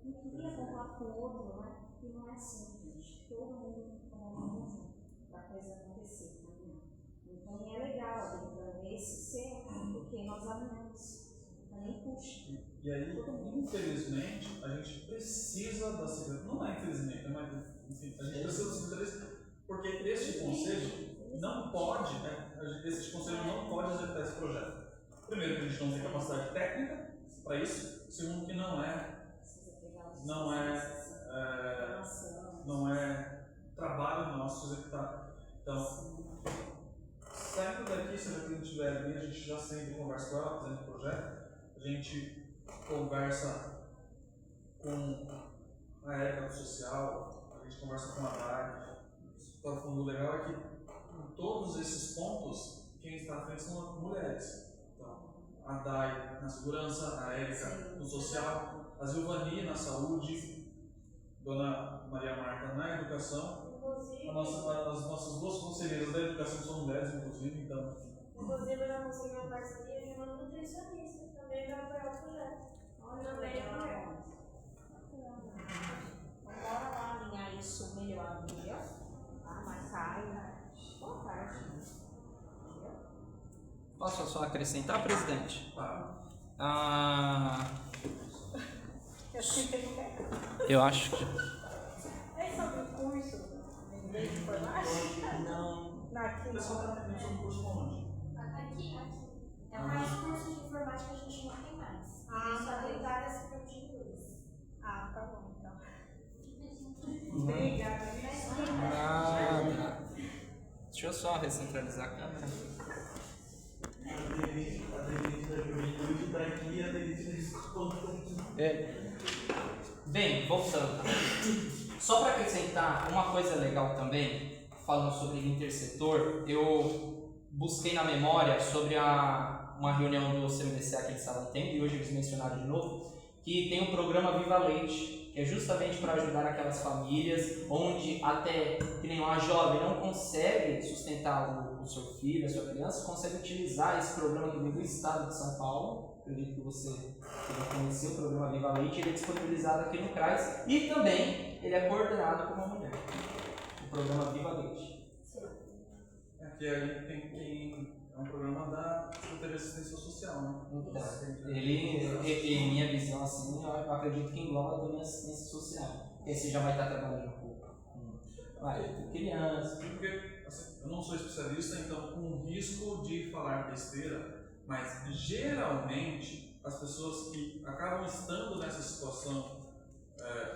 não queria contar com o outro, né? E não é assim, gente. Todo mundo trabalhando junto para a coisa acontecer. Né? Então é legal esse ser, porque nós alinhamos, também puxa. E aí, infelizmente, a gente precisa da secretaria. Não é infelizmente, mas enfim, a gente precisa da secretaria porque este conselho não pode, esse conselho não pode executar esse projeto. Primeiro, que a gente não tem capacidade técnica para isso. Segundo, que não é trabalho nosso executar. Então, saindo daqui, se a gente estiver ali, a gente já sempre conversa com ela, fazendo o projeto. A gente conversa com a Érica do Social, a gente conversa com a Dai. O fundo legal é que em todos esses pontos, quem está à frente são mulheres. Então, a Dai na segurança, a Érica no social, a Zilvani na saúde, Dona Maria Marta na educação. As nossas duas conselheiras da educação são mulheres, inclusive, então. Inclusive, eu já consegui uma parceria de uma nutricionista também para apoiar o projeto. Olha, legal. Então, bora lá alinhar isso melhor, entendeu? Marcar e boa tarde. Entendeu? Posso só acrescentar, presidente? Claro. Eu acho que. É sobre o curso de informática? Não. Aqui O pessoal está fazendo um curso onde? Aqui. É mais curso de informática a gente não tem mais. Só tem várias cursos de inglês. Ah, tá bom, então. Obrigada. Nada. Deixa eu só recentralizar a câmera. A Denise da juventude está aqui e a Denise da escola está aqui. Bem, voltando. Só para acrescentar uma coisa legal também, falando sobre intersetor, eu busquei na memória sobre uma reunião do CMDCA que eles estavam tendo, e hoje eles mencionaram de novo, que tem o programa Viva Leite, que é justamente para ajudar aquelas famílias onde até que nem uma jovem não consegue sustentar o seu filho, a sua criança, consegue utilizar esse programa que vem do estado de São Paulo. Acredito que você já conheceu o programa Viva Leite, ele é disponibilizado aqui no CRAS e também ele é coordenado por uma mulher, o programa Viva Leite. Que aí tem é um programa da Secretaria de Assistência Social, né? Então, ele, em minha visão, assim, eu acredito que engloba também a assistência social. Porque você já vai estar trabalhando com crianças. Porque assim, eu não sou especialista, então com o risco de falar besteira, mas geralmente as pessoas que acabam estando nessa situação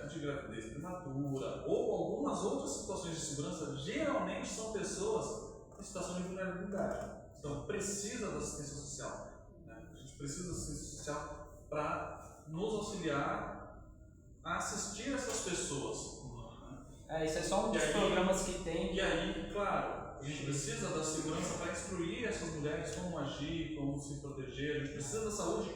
de gravidez prematura ou algumas outras situações de segurança, geralmente são pessoas em situação de vulnerabilidade. Então, precisa da assistência social. Né? A gente precisa da assistência social para nos auxiliar a assistir essas pessoas. Né? Isso é só um dos programas que tem. E aí, claro, a gente precisa da segurança para instruir essas mulheres como agir, como se proteger. A gente precisa da saúde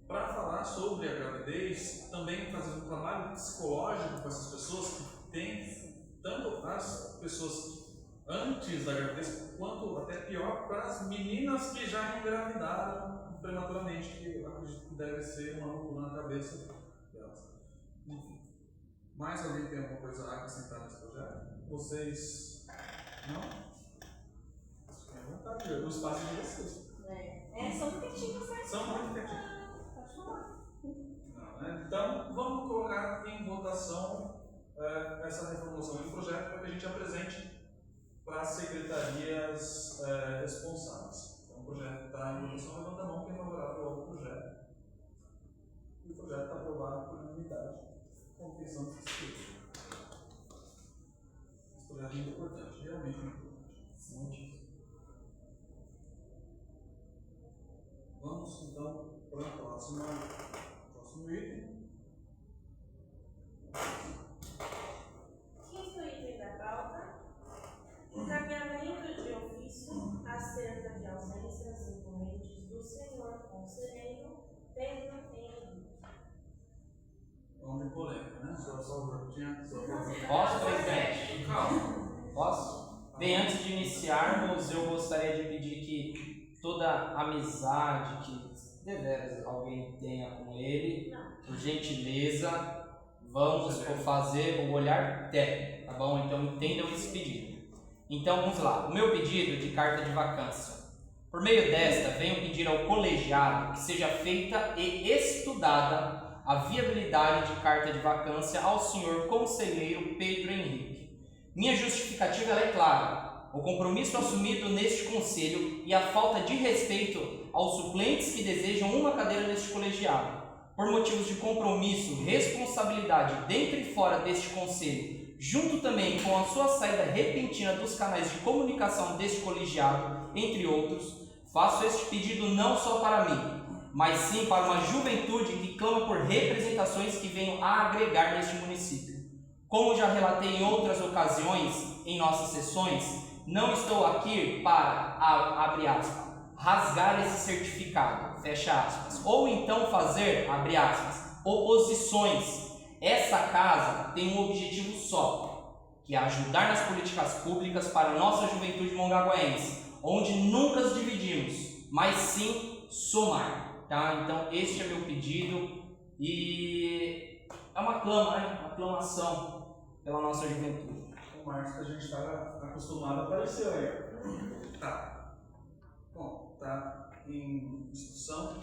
para falar sobre a gravidez, também fazer um trabalho psicológico com essas pessoas que têm, tanto as pessoas antes da gravidez, quanto até pior para as meninas que já engravidaram prematuramente, que eu acredito que deve ser uma loucura na cabeça delas. Enfim. Mais alguém tem alguma coisa a acrescentar nesse projeto? Vocês. Não? Fiquem à vontade, o espaço é de vocês. São protetivas, né? São muito efetivas. Pode falar. Não, né? Então, vamos colocar em votação essa reformulação em projeto para que a gente apresente para as secretarias responsáveis. Então, o projeto está em votação, levanta a mão quem é favorável ao projeto. E o projeto está aprovado por unanimidade, com questão de discutir. Esse projeto é muito importante, realmente muito importante. Muitíssimo. Vamos então para o próximo item. Quinto item da pauta: encaminhamento de ofício acerca de ausências incumbentes do senhor conselheiro Pedro Henrique. Vamos de polêmica, né? Só tinha. Posso, presidente? Calma. Posso? Bem, antes de iniciarmos, eu gostaria de pedir que toda amizade que deveras alguém tenha com ele, por gentileza, vamos fazer o olhar técnico, tá bom? Então entendam esse pedido. Então vamos lá. O meu pedido de carta de vacância. Por meio desta, venho pedir ao colegiado que seja feita e estudada a viabilidade de carta de vacância ao senhor conselheiro Pedro Henrique. Minha justificativa ela é clara. O compromisso assumido neste conselho e a falta de respeito aos suplentes que desejam uma cadeira neste colegiado. Por motivos de compromisso, responsabilidade dentro e fora deste conselho, junto também com a sua saída repentina dos canais de comunicação deste colegiado, entre outros, faço este pedido não só para mim, mas sim para uma juventude que clama por representações que venham a agregar neste município. Como já relatei em outras ocasiões em nossas sessões, não estou aqui para, abre aspas, rasgar esse certificado, fecha aspas, ou então fazer, abre aspas, oposições. Essa casa tem um objetivo só, que é ajudar nas políticas públicas para a nossa juventude mongaguaense, onde nunca nos dividimos, mas sim somar, tá? Então este é meu pedido e é uma clama, né? Uma aclamação pela nossa juventude. O Marcos que a gente está acostumado apareceu aí. Tá. Bom, tá em discussão.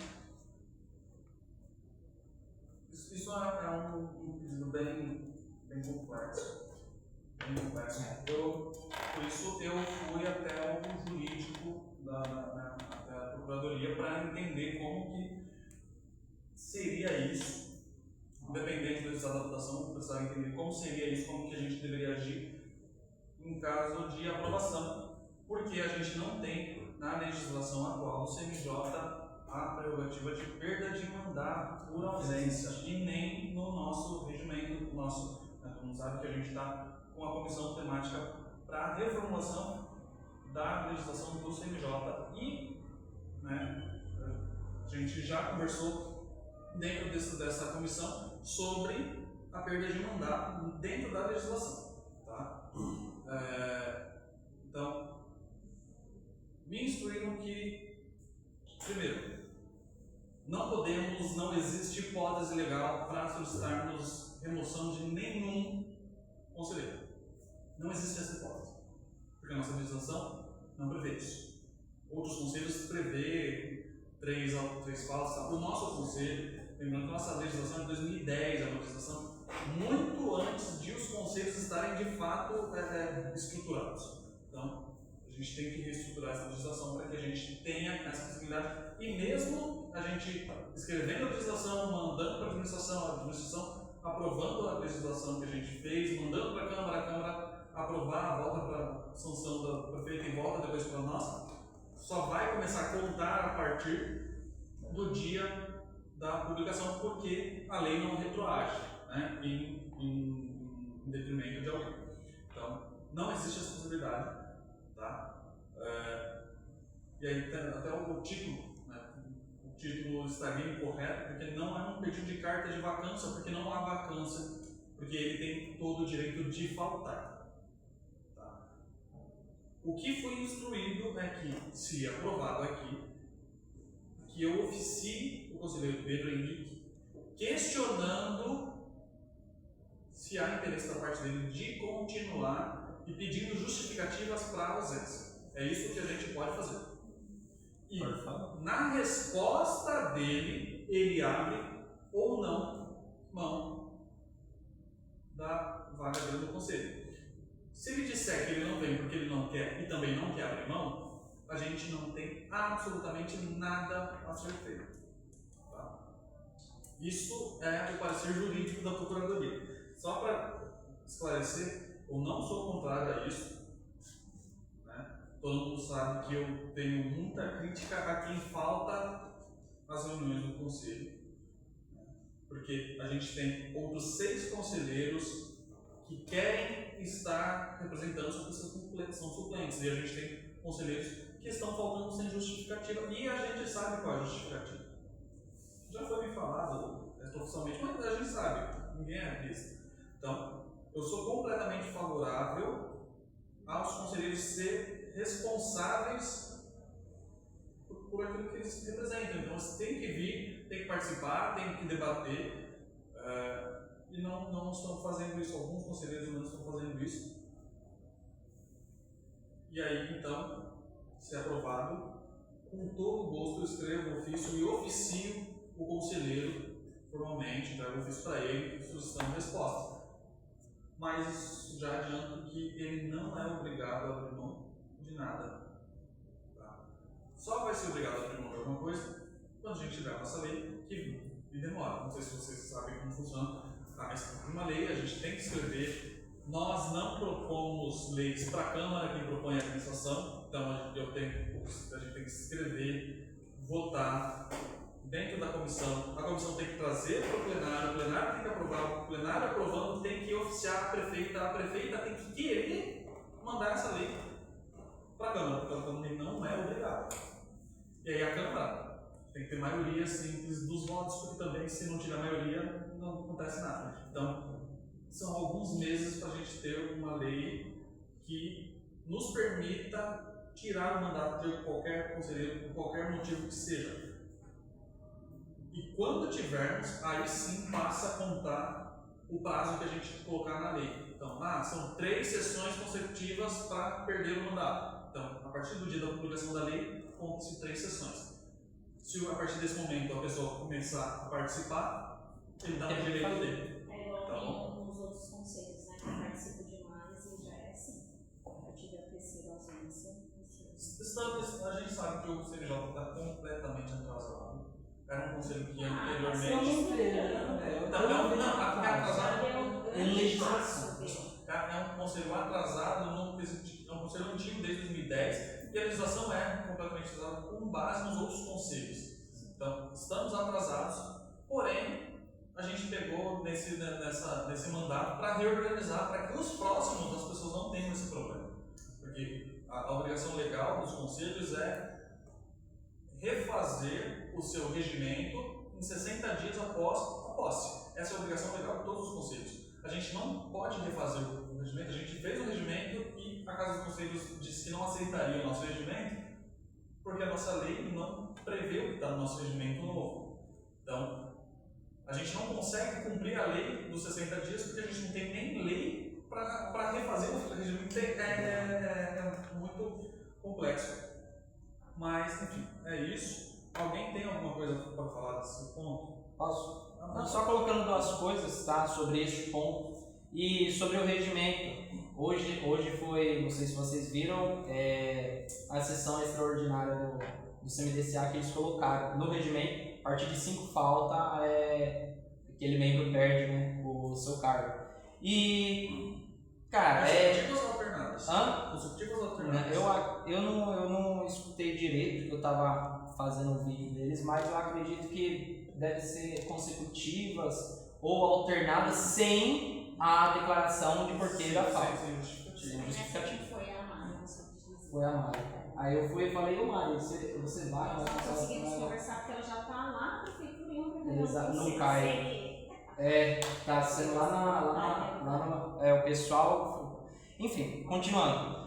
Isso é um pedido bem complexo. Bem complexo. Por isso eu fui até o jurídico até a procuradoria para entender como que seria isso. Independente do estado da votação, eu precisava entender como seria isso, como que a gente deveria agir em caso de aprovação, porque a gente não tem na legislação atual do CMJ a prerrogativa de perda de mandato por ausência e nem no nosso regimento, todo mundo sabe que a gente está com a comissão temática para a reformulação da legislação do CMJ e a gente já conversou dentro dessa comissão sobre a perda de mandato dentro da legislação. Tá? Então, me instruíram que, primeiro, não existe hipótese legal para solicitarmos remoção de nenhum conselheiro. Não existe essa hipótese, porque a nossa legislação não prevê isso. Outros conselhos prevê três falas. Tá? O nosso conselho, lembrando que a nossa legislação é de 2010, é uma legislação muito antes de os conselhos estarem de fato estruturados. Então, a gente tem que reestruturar essa legislação para que a gente tenha essa possibilidade. E mesmo a gente escrevendo a legislação, mandando para a administração aprovando a legislação que a gente fez, mandando para a Câmara aprovar, volta para a sanção da prefeita e volta depois para nós, só vai começar a contar a partir do dia da publicação, porque a lei não retroage, né, em detrimento de alguém. Então, não existe essa possibilidade. Tá? E aí, até o título, o título estaria incorreto, porque não é um pedido de carta de vacância, porque não há vacância, porque ele tem todo o direito de faltar. Tá? O que foi instruído é que, se aprovado aqui, que eu oficie o conselheiro Pedro Henrique questionando se há interesse da parte dele de continuar e pedindo justificativas para a ausência. É isso que a gente pode fazer. E Por favor. na resposta dele, ele abre ou não mão da vaga dele no conselho. Se ele disser que ele não vem porque ele não quer e também não quer abrir mão, a gente não tem absolutamente nada a ser feito. Tá? Isso é o parecer jurídico da Procuradoria. Só para esclarecer, eu não sou contrário a isso. Todo mundo sabe que eu tenho muita crítica a quem falta às reuniões do conselho, porque a gente tem outros 6 conselheiros que querem estar representando as pessoas que são suplentes, e a gente tem conselheiros que estão faltando sem justificativa, e a gente sabe qual é a justificativa. Já foi me falado oficialmente, mas a gente sabe, ninguém é besta. Então, eu sou completamente favorável aos conselheiros ser responsáveis por aquilo que eles representam. Então, eles têm que vir, têm que participar, têm que debater, e não estão fazendo isso. Alguns conselheiros não estão fazendo isso. E aí, então, se é aprovado, com todo gosto eu escrevo o ofício e oficio o conselheiro formalmente, entrego o ofício para ele, solicitando resposta. Mas já adianto que ele não é obrigado a abrir mão de nada. Tá? Só vai ser obrigado a abrir mão de alguma coisa quando a gente tiver a nossa lei, que demora. Não sei se vocês sabem como funciona, tá? Mas uma lei a gente tem que escrever. Nós não propomos leis para a Câmara, quem propõe é a administração. Então a gente tem que escrever, votar dentro da comissão. A comissão tem que trazer para o plenário tem que aprovar, o plenário aprovando tem que oficiar a prefeita tem que querer mandar essa lei para a Câmara, porque a Câmara não é obrigada. E aí a Câmara tem que ter maioria simples dos votos, porque também se não tiver maioria não acontece nada. Então, são alguns meses para a gente ter uma lei que nos permita tirar o mandato de qualquer conselheiro por qualquer motivo que seja. E quando tivermos, aí sim passa a contar o prazo que a gente colocar na lei. Então, são 3 sessões consecutivas para perder o mandato. Então, a partir do dia da publicação da lei, conta-se 3 sessões. Se a partir desse momento a pessoa começar a participar, ele dá o direito dele. É igual tem nos outros conselhos, né? Que participam demais e já é assim. A partir da terceira ausência. A gente sabe que o CNJ está completamente atrasado. Era um conselho que anteriormente. É um conselho atrasado, é um conselho antigo desde 2010 e a legislação é completamente atrasada com base nos outros conselhos. Então, estamos atrasados, porém, a gente pegou nesse mandato para reorganizar, para que os próximos as pessoas não tenham esse problema. Porque a obrigação legal dos conselhos é refazer o seu regimento em 60 dias após a posse. Essa é a obrigação legal de todos os conselhos. A gente não pode refazer o regimento, a gente fez o regimento e a Casa dos Conselhos disse que não aceitaria o nosso regimento porque a nossa lei não prevê o que está no nosso regimento novo. Então, a gente não consegue cumprir a lei dos 60 dias porque a gente não tem nem lei para refazer o regimento. É muito complexo. Mas, enfim, é isso. Alguém tem alguma coisa para falar desse ponto? Posso? Só colocando 2 coisas, tá? Sobre este ponto e sobre o regimento. Hoje foi, não sei se vocês viram, a sessão extraordinária do CMDCA que eles colocaram no regimento. A partir de 5 faltas, aquele membro perde, né, o seu cargo. E, cara, consecutivas ou alternadas? Hã? Consecutivas ou alternadas? Eu não escutei direito, porque eu estava fazendo um vídeo deles, mas eu acredito que deve ser consecutivas ou alternadas sem a declaração de porquê da falta. Sem justificativa. Justificativa. Foi a Mari, não sei dizer. Foi a Mari. Aí eu fui e falei, ô Mari, você vai? Nós não conseguimos conversar porque ela já está lá na prefeitura e eu Exato, não cai. Tá sendo lá o pessoal. Enfim, continuando.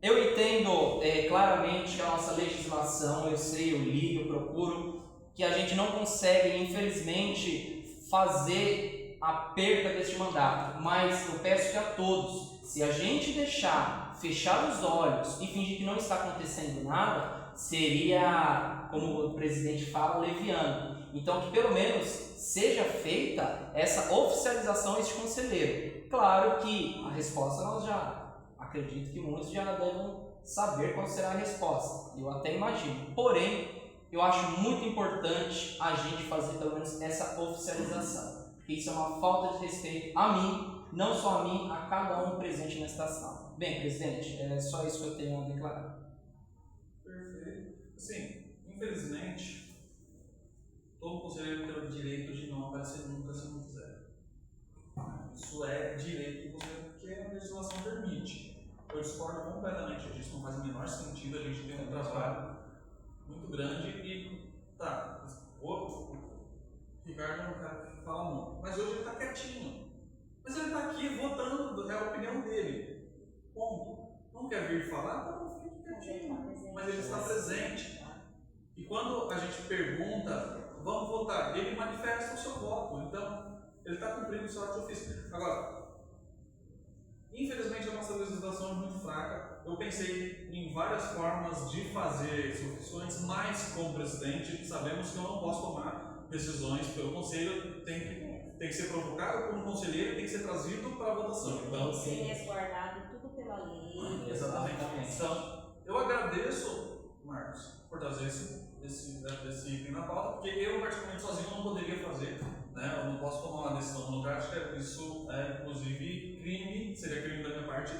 Eu entendo claramente a nossa legislação, eu sei, eu li, eu procuro, que a gente não consegue, infelizmente, fazer a perda deste mandato, mas eu peço que a todos, se a gente deixar fechar os olhos e fingir que não está acontecendo nada seria, como o presidente fala, leviano. Então, que pelo menos seja feita essa oficialização a este conselheiro. Claro que a resposta nós já acredito que muitos já devem saber qual será a resposta. Eu até imagino. Porém, eu acho muito importante a gente fazer pelo menos essa oficialização. Porque isso é uma falta de respeito a mim, não só a mim, a cada um presente nesta sala. Bem, presidente, é só isso que eu tenho a declarar. Perfeito. Sim, infelizmente, todo conselheiro tem o direito de não aparecer nunca se não quiser. Isso é direito do conselheiro porque a legislação permite. Eu discordo completamente disso, não faz o menor sentido a gente ter um trabalho muito grande e o Ricardo é um cara que fala muito, mas hoje ele está quietinho. Mas ele está aqui votando, é a opinião dele. Ponto. Não quer vir falar, então fique quietinho. Mas ele está presente. E quando a gente pergunta, vamos votar, ele manifesta o seu voto. Então, ele está cumprindo o seu ato de ofício. Agora, infelizmente a nossa legislação é muito fraca. Eu pensei em várias formas de fazer soluções, mas como presidente sabemos que eu não posso tomar decisões pelo conselho, tem que ser provocado por um conselheiro e tem que ser trazido para a votação. Então, Tem que ser resguardado tudo pela lei. exatamente. Então, eu agradeço, Marcos, por trazer esse item na pauta, porque eu particularmente sozinho não poderia fazer. Né? Eu não posso tomar uma decisão monocrática, isso é inclusive crime, seria crime da minha parte.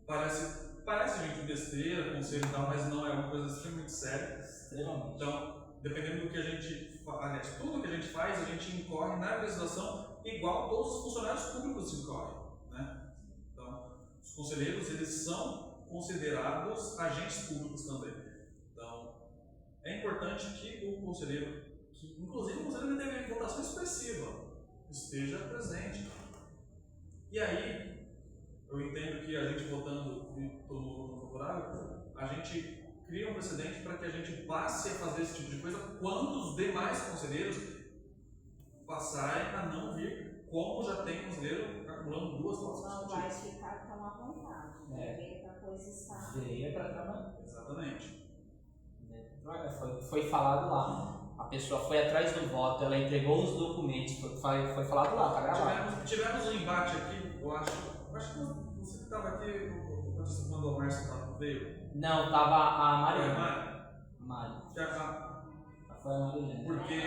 Parece gente besteira, conselho e tal, mas não é uma coisa extremamente séria. Então, dependendo do que a gente faz, tudo que a gente faz, a gente incorre na legislação igual todos os funcionários públicos incorrem. Né? Então, os conselheiros, eles são considerados agentes públicos também. Então, é importante que o conselheiro, inclusive o conselheiro teve votação expressiva, esteja presente. E aí, eu entendo que a gente votando e todo mundo favorável, a gente cria um precedente para que a gente passe a fazer esse tipo de coisa quando os demais conselheiros passarem a não vir, como já tem conselheiro acumulando 2 votos Não vai consecutivas. ficar tão à vontade. Veio para a coisa estar. Veio para trabalhar. Exatamente. Foi falado lá. A pessoa foi atrás do voto, ela entregou os documentos, foi falado lá, tá gravado. Tivemos um embate aqui, eu acho que você que estava aqui quando a Márcia veio. Não, tava a Foi a Maria. Mari? Foi a Maria. Porque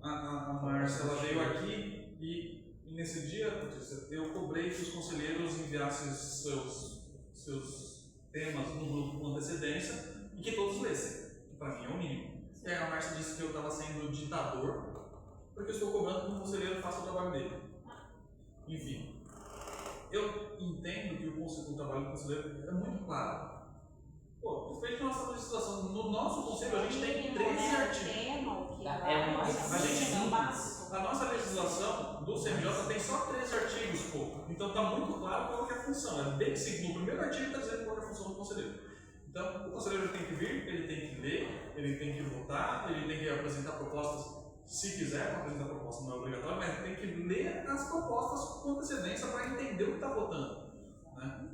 a Márcia ela veio aqui e nesse dia eu cobrei que os conselheiros enviassem seus temas no grupo com antecedência e que todos lessem, que para mim é o mínimo. E aí a Márcia disse que eu estava sendo ditador porque eu estou cobrando que o conselheiro faça o trabalho dele. Enfim, eu entendo que o trabalho do conselheiro é muito claro. Pô, respeito a nossa legislação. No nosso conselho a gente tem 13 artigos. A gente a nossa legislação do CNJ tem só 13 artigos, pô. Então está muito claro qual é a função. É bem simples. No primeiro artigo está dizendo qual é a função do conselheiro. Então, o conselheiro tem que vir, ele tem que ler, ele tem que votar, ele tem que apresentar propostas, se quiser apresentar propostas, não é obrigatório, mas ele tem que ler as propostas com antecedência para entender o que está votando. Né?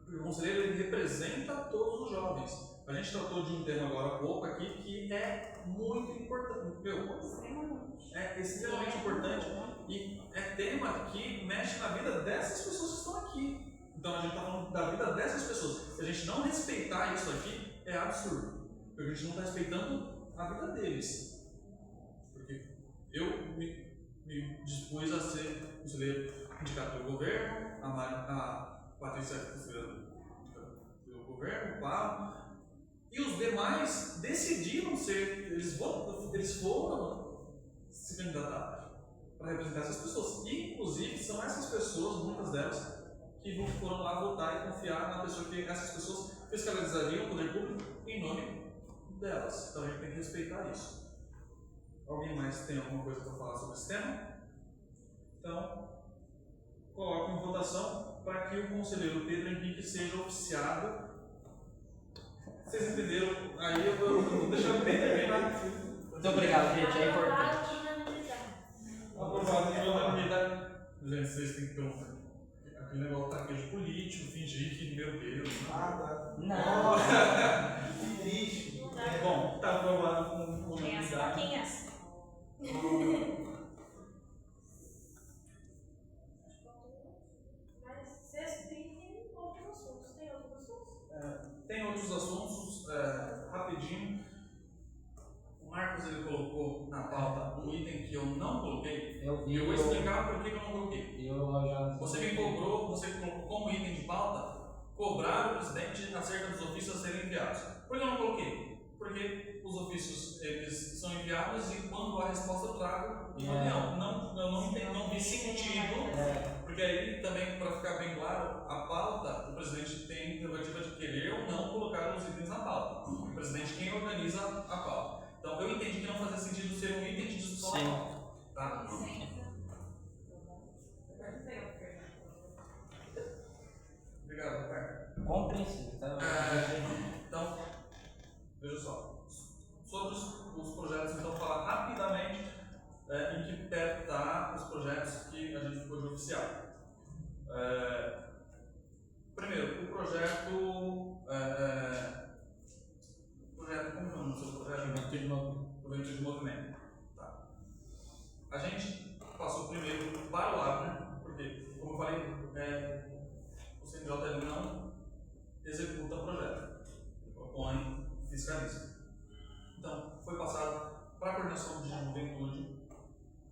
O conselheiro ele representa todos os jovens. A gente tratou de um tema agora há pouco aqui que é muito importante. É extremamente importante e é tema que mexe na vida dessas pessoas que estão aqui. Então a gente está falando da vida dessas pessoas. Se a gente não respeitar isso aqui, é absurdo. Porque a gente não está respeitando a vida deles. Porque eu me dispus a ser conselheiro indicado pelo governo, a Patrícia conselheira pelo governo, o Pablo, e os demais decidiram ser, eles foram se candidatar para representar essas pessoas. E, inclusive, são essas pessoas, muitas delas, que foram lá votar e confiar na pessoa que essas pessoas fiscalizariam o poder público em nome delas. Então a gente tem que respeitar isso. Alguém mais tem alguma coisa para falar sobre esse tema? Então, coloco em votação para que o conselheiro Pedro Henrique seja oficiado. Vocês entenderam? Aí eu vou deixar bem terminado. Muito obrigado, gente, é importante. Aprovado por unanimidade. Gente, vocês têm que ter aquele negócio traquejo político, fingir que, meu Deus. Nada. Não. Nossa, que triste. Não dá. É, Bom, tá aprovado com Tem as unanimidade. plaquinhas. Mas sexto item, outros assuntos. Tem outros assuntos? Tem outros assuntos, rapidinho. O Marcos ele colocou na pauta um item que eu não coloquei. Eu E eu vou explicar por que eu não coloquei. Eu já. Você colocou como item de pauta cobrar o presidente acerca dos ofícios a serem enviados. Por que eu não coloquei? Porque os ofícios eles são enviados e quando a resposta eu trago em reunião. Eu não vi sentido. Porque aí também, para ficar bem claro, a pauta, o presidente tem prerrogativa de querer ou não colocar os itens na pauta. O presidente quem organiza a pauta. Então eu entendi que não fazia sentido ser um item de discussão Sim. na pauta. Tá? Obrigado, Ricardo. Compreensível, tá? Então, veja só. Sobre os projetos, então, falar rapidamente em que pé está os projetos que a gente ficou de oficial. Primeiro, o projeto. Como chama o seu projeto? Juventude de Movimento. Tá. A gente passou primeiro para o Abner, porque, como eu falei, o CNJ ele não executa projeto, ele propõe, fiscaliza. Então, foi passado para a coordenação de juventude,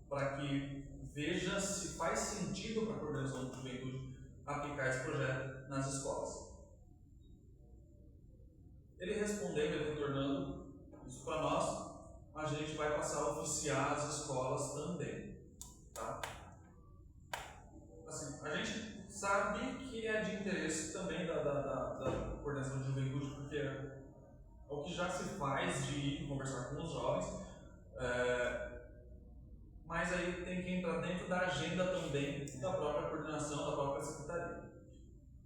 para que veja se faz sentido para a coordenação de juventude aplicar esse projeto nas escolas. Ele respondendo, ele retornando isso para nós, a gente vai passar a oficiar as escolas também. Tá? Assim, a gente sabe que é de interesse também da coordenação de juventude, porque é o que já se faz de ir conversar com os jovens, mas aí tem que entrar dentro da agenda também da própria coordenação, da própria secretaria.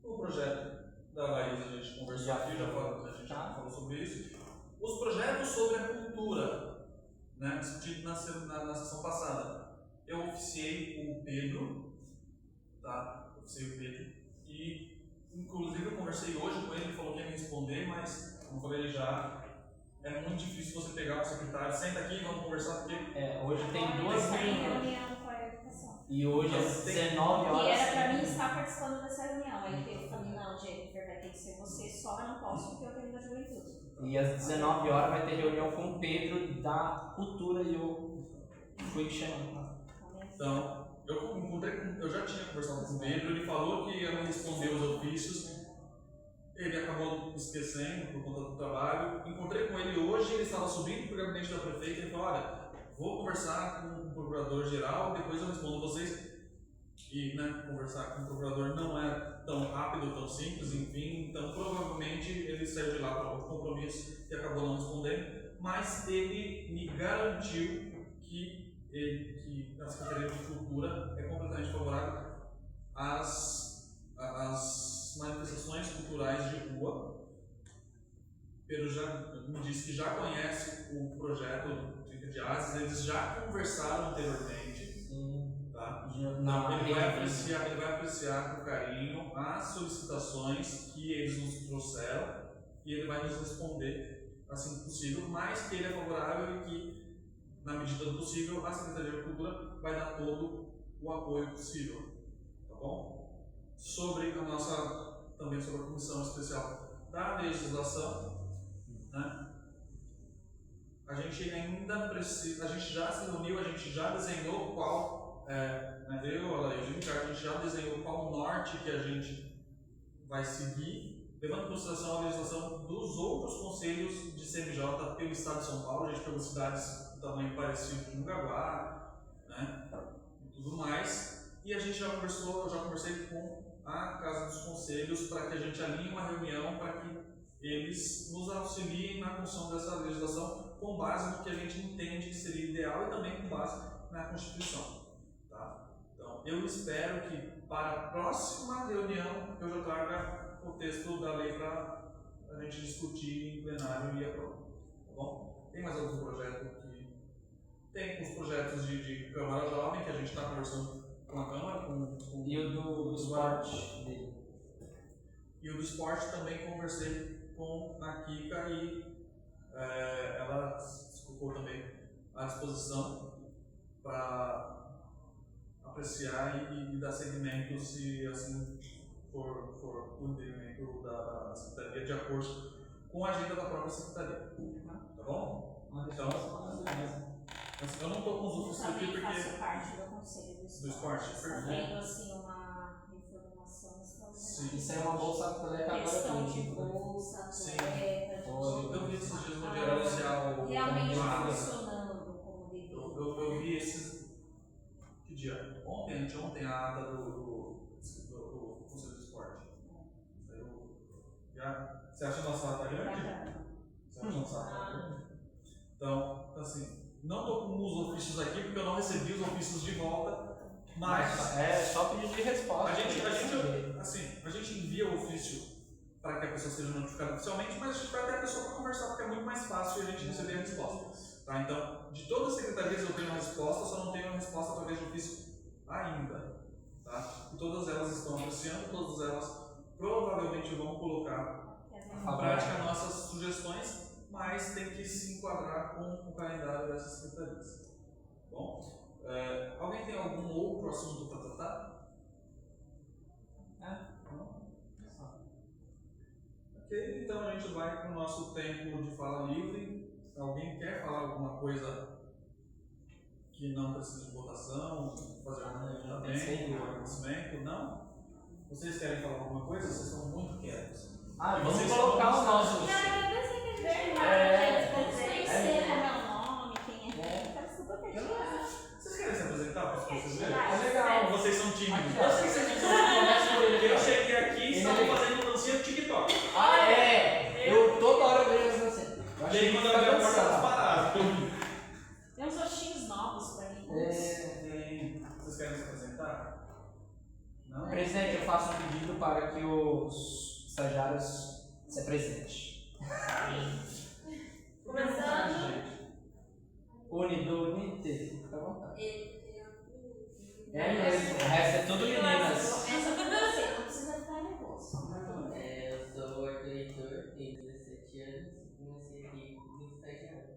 O projeto da Laís a gente conversou aqui, a gente já falou sobre isso. Os projetos sobre a cultura, né, discutido na sessão passada, eu oficiei o Pedro, tá? Oficiei o Pedro, e inclusive eu conversei hoje com ele, ele falou que ia me responder, mas como eu falei já, é muito difícil você pegar o secretário, senta aqui, vamos conversar, porque Hoje tem duas reuniões. reunião com a educação. E hoje às 19 E horas. era pra mim estar participando dessa reunião. Aí eu falei, não, Jennifer, vai ter que ser você só, eu não posso porque eu tenho da juventude. E às 19 horas vai ter reunião com o Pedro da Cultura e eu fui chamando. então, eu já tinha conversado com o Pedro, ele falou que ia me responder os ofícios, ele acabou esquecendo por conta do trabalho. Encontrei com ele hoje, ele estava subindo para o gabinete da prefeita, ele falou, olha, vou conversar com o procurador-geral, depois eu respondo vocês. E conversar com o procurador não é tão rápido, tão simples, enfim, então provavelmente ele saiu de lá para outro compromisso e acabou não respondendo, mas ele me garantiu que a Secretaria de Cultura é completamente favorável às manifestações culturais de rua. Pedro já me disse que já conhece o projeto de Ases, eles já conversaram anteriormente. Tá? Ele vai apreciar com carinho as solicitações que eles nos trouxeram e ele vai nos responder assim que possível, mas que ele é favorável e que, na medida do possível, a Secretaria de Cultura vai dar todo o apoio possível. Tá bom? Também sobre a Comissão Especial da Legislação, né? A gente ainda precisa, a gente já se reuniu, a gente já desenhou qual. Eu, a Laís e o Ricardo, a gente já desenhou qual norte que a gente vai seguir, levando em consideração a legislação dos outros conselhos de CMJ pelo estado de São Paulo. A gente pegou cidades do tamanho parecido com Mongaguá, né, e tudo mais. E a gente eu já conversei com a Casa dos Conselhos para que a gente alinhe uma reunião para que eles nos auxiliem na construção dessa legislação com base no que a gente entende que seria ideal e também com base na Constituição. Então, eu espero que para a próxima reunião eu já traga o texto da lei para a gente discutir em plenário e aprovar. Tá bom? Tem mais algum projeto que. Tem os projetos de Câmara Jovem que a gente está conversando com a Câmara, com E o do esporte dele. E o do esporte também conversei com a Kika e ela se colocou também à disposição para apreciar e dar seguimento se assim for o entendimento da Secretaria de acordo com a agenda da própria Secretaria. Tá bom? Então, eu não estou com os ofícios aqui Também porque... faço parte do conselho do esporte, Só perfeito. tendo assim uma informação extraordinária. Sim. Isso é uma bolsa atleta agora. Questão de mesmo, né? bolsa, Sim. atleta, Eu vi esses dias no Diário Oficial. realmente mas funcionando como deveria. eu vi esses. Que dia? Ontem a ata do Conselho do Esporte. Você acha que nossa ata tá grande? Você acha que nossa ata tá grande? Então, assim, não estou com os ofícios aqui porque eu não recebi os ofícios de volta, mas É só pedir de resposta. a gente envia o ofício para que a pessoa seja notificada oficialmente, mas a gente vai ter a pessoa para conversar porque é muito mais fácil a gente receber a resposta. Tá? Então, de todas as secretarias eu tenho uma resposta, só não tenho uma resposta através de ofício ainda. Tá? E todas elas estão apreciando, todas elas provavelmente vão colocar à prática nossas sugestões, mas tem que se enquadrar com o calendário dessas secretarias. Bom, alguém tem algum outro assunto para tratar? Não? Ok, então a gente vai para o nosso tempo de fala livre. Alguém quer falar alguma coisa que não precisa de votação, fazer algum agradecimento? Não? Vocês querem falar alguma coisa? Vocês estão muito quietos. Vamos Vocês colocar são o nosso. Conhecer como é o nome, quem é. Quero super pertinente. Vocês querem se apresentar para vocês verem? É legal. Vocês são tímidos. Eu sei que vocês não Eu cheguei aqui e estavam fazendo dancinha do TikTok. Eu toda hora vejo essa cena. E aí quando eu abri a porta, elas pararam. Tem uns rostinhos novos pra mim. Vocês querem se apresentar? Não? Presidente, eu faço um pedido para que os estagiários se apresentem. Começando. Unidunite, fica à vontade. É mesmo, o resto é tudo meninas. Começa por você, não precisa ficar nervoso. Eu sou o Arthur Heitor, tenho 17 anos e comecei aqui como estagiário.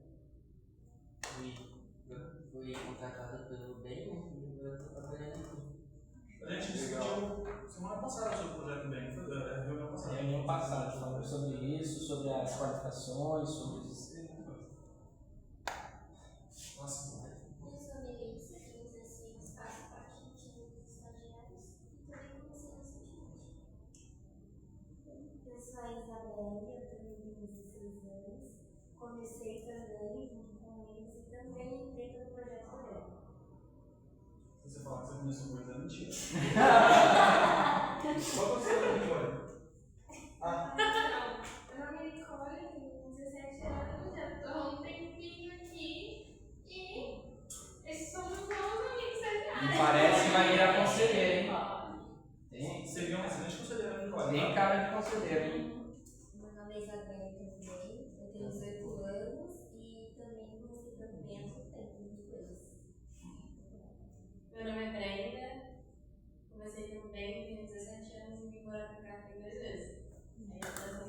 Fui contratado pelo BEM e agora estou trabalhando aqui. A gente discutiu semana passada sobre o projeto BEM, reunião passada. Reunião passada, falamos sobre isso, sobre as qualificações, sobre os. Nossa, Eu sou Melissa, tenho 16, faço parte do time dos estagiários e também comecei recentemente. Eu sou a Isabelle, eu também tenho 16 anos. Comecei também junto com eles e também entrei no projeto dela. se você falar que você começou com coisa, é mentira. Qual você é o Nicole? Meu nome é Nicole, tenho 17 anos, já estou há um tempinho aqui e esses são meus novos amigos estagiários. Me parece que vai virar conselheiro, hein? Tem, Seria um excelente conselheiro, Nicole. tem cara de conselheiro, hein? Meu nome é Isabelle também, eu tenho 18 anos e também comecei também há pouco tempo, 22. Meu nome é Brenda, comecei pelo BEM, tenho 17 anos e vim embora pra cá tem 2 meses.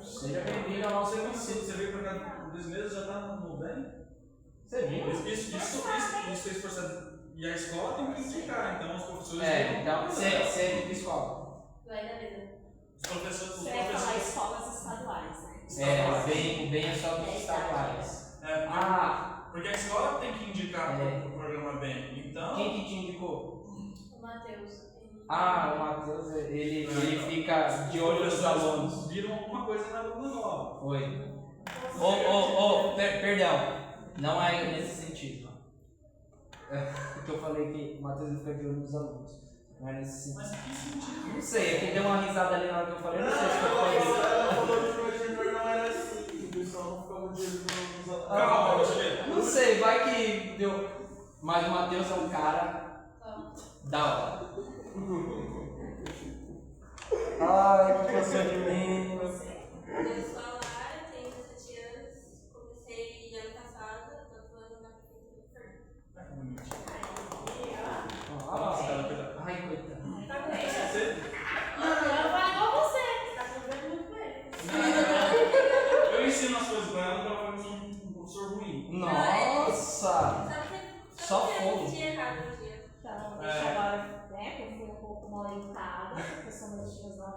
Seja bem-vindo ao nosso MC. Você veio pra cá 2 meses, já tá no bem? Você viu? Isso fez processo. E a escola tem que indicar, então os professores. Então você é de que escola? Vai da vida. Os professores. Você vai falar escolas estaduais, né? O bem é só dos estaduais. Porque a escola tem que indicar o programa bem. Então. Quem que te indicou? O Matheus. O Matheus, ele fica de olho nos alunos. Viram alguma coisa na aluna nova. Foi. Perdão. Não é nesse sentido. Porque eu falei que o Matheus fica de olho nos alunos. Não é nesse sentido. Mas que sentido? Não sei, é que deu uma risada ali na hora que eu falei. Não sei se foi Ela falou que o projetor não era assim, o pessoal não ficava de olho nos alunos. Calma, deixa eu ver. Não sei, vai que deu. Mas o Matheus é um cara da hora. Ai, que procedimento. Eu sou a Lara, tenho 17 anos, comecei ano passado, estou atuando na prefeitura do Fernando. Ai, que bonitinho. Ai,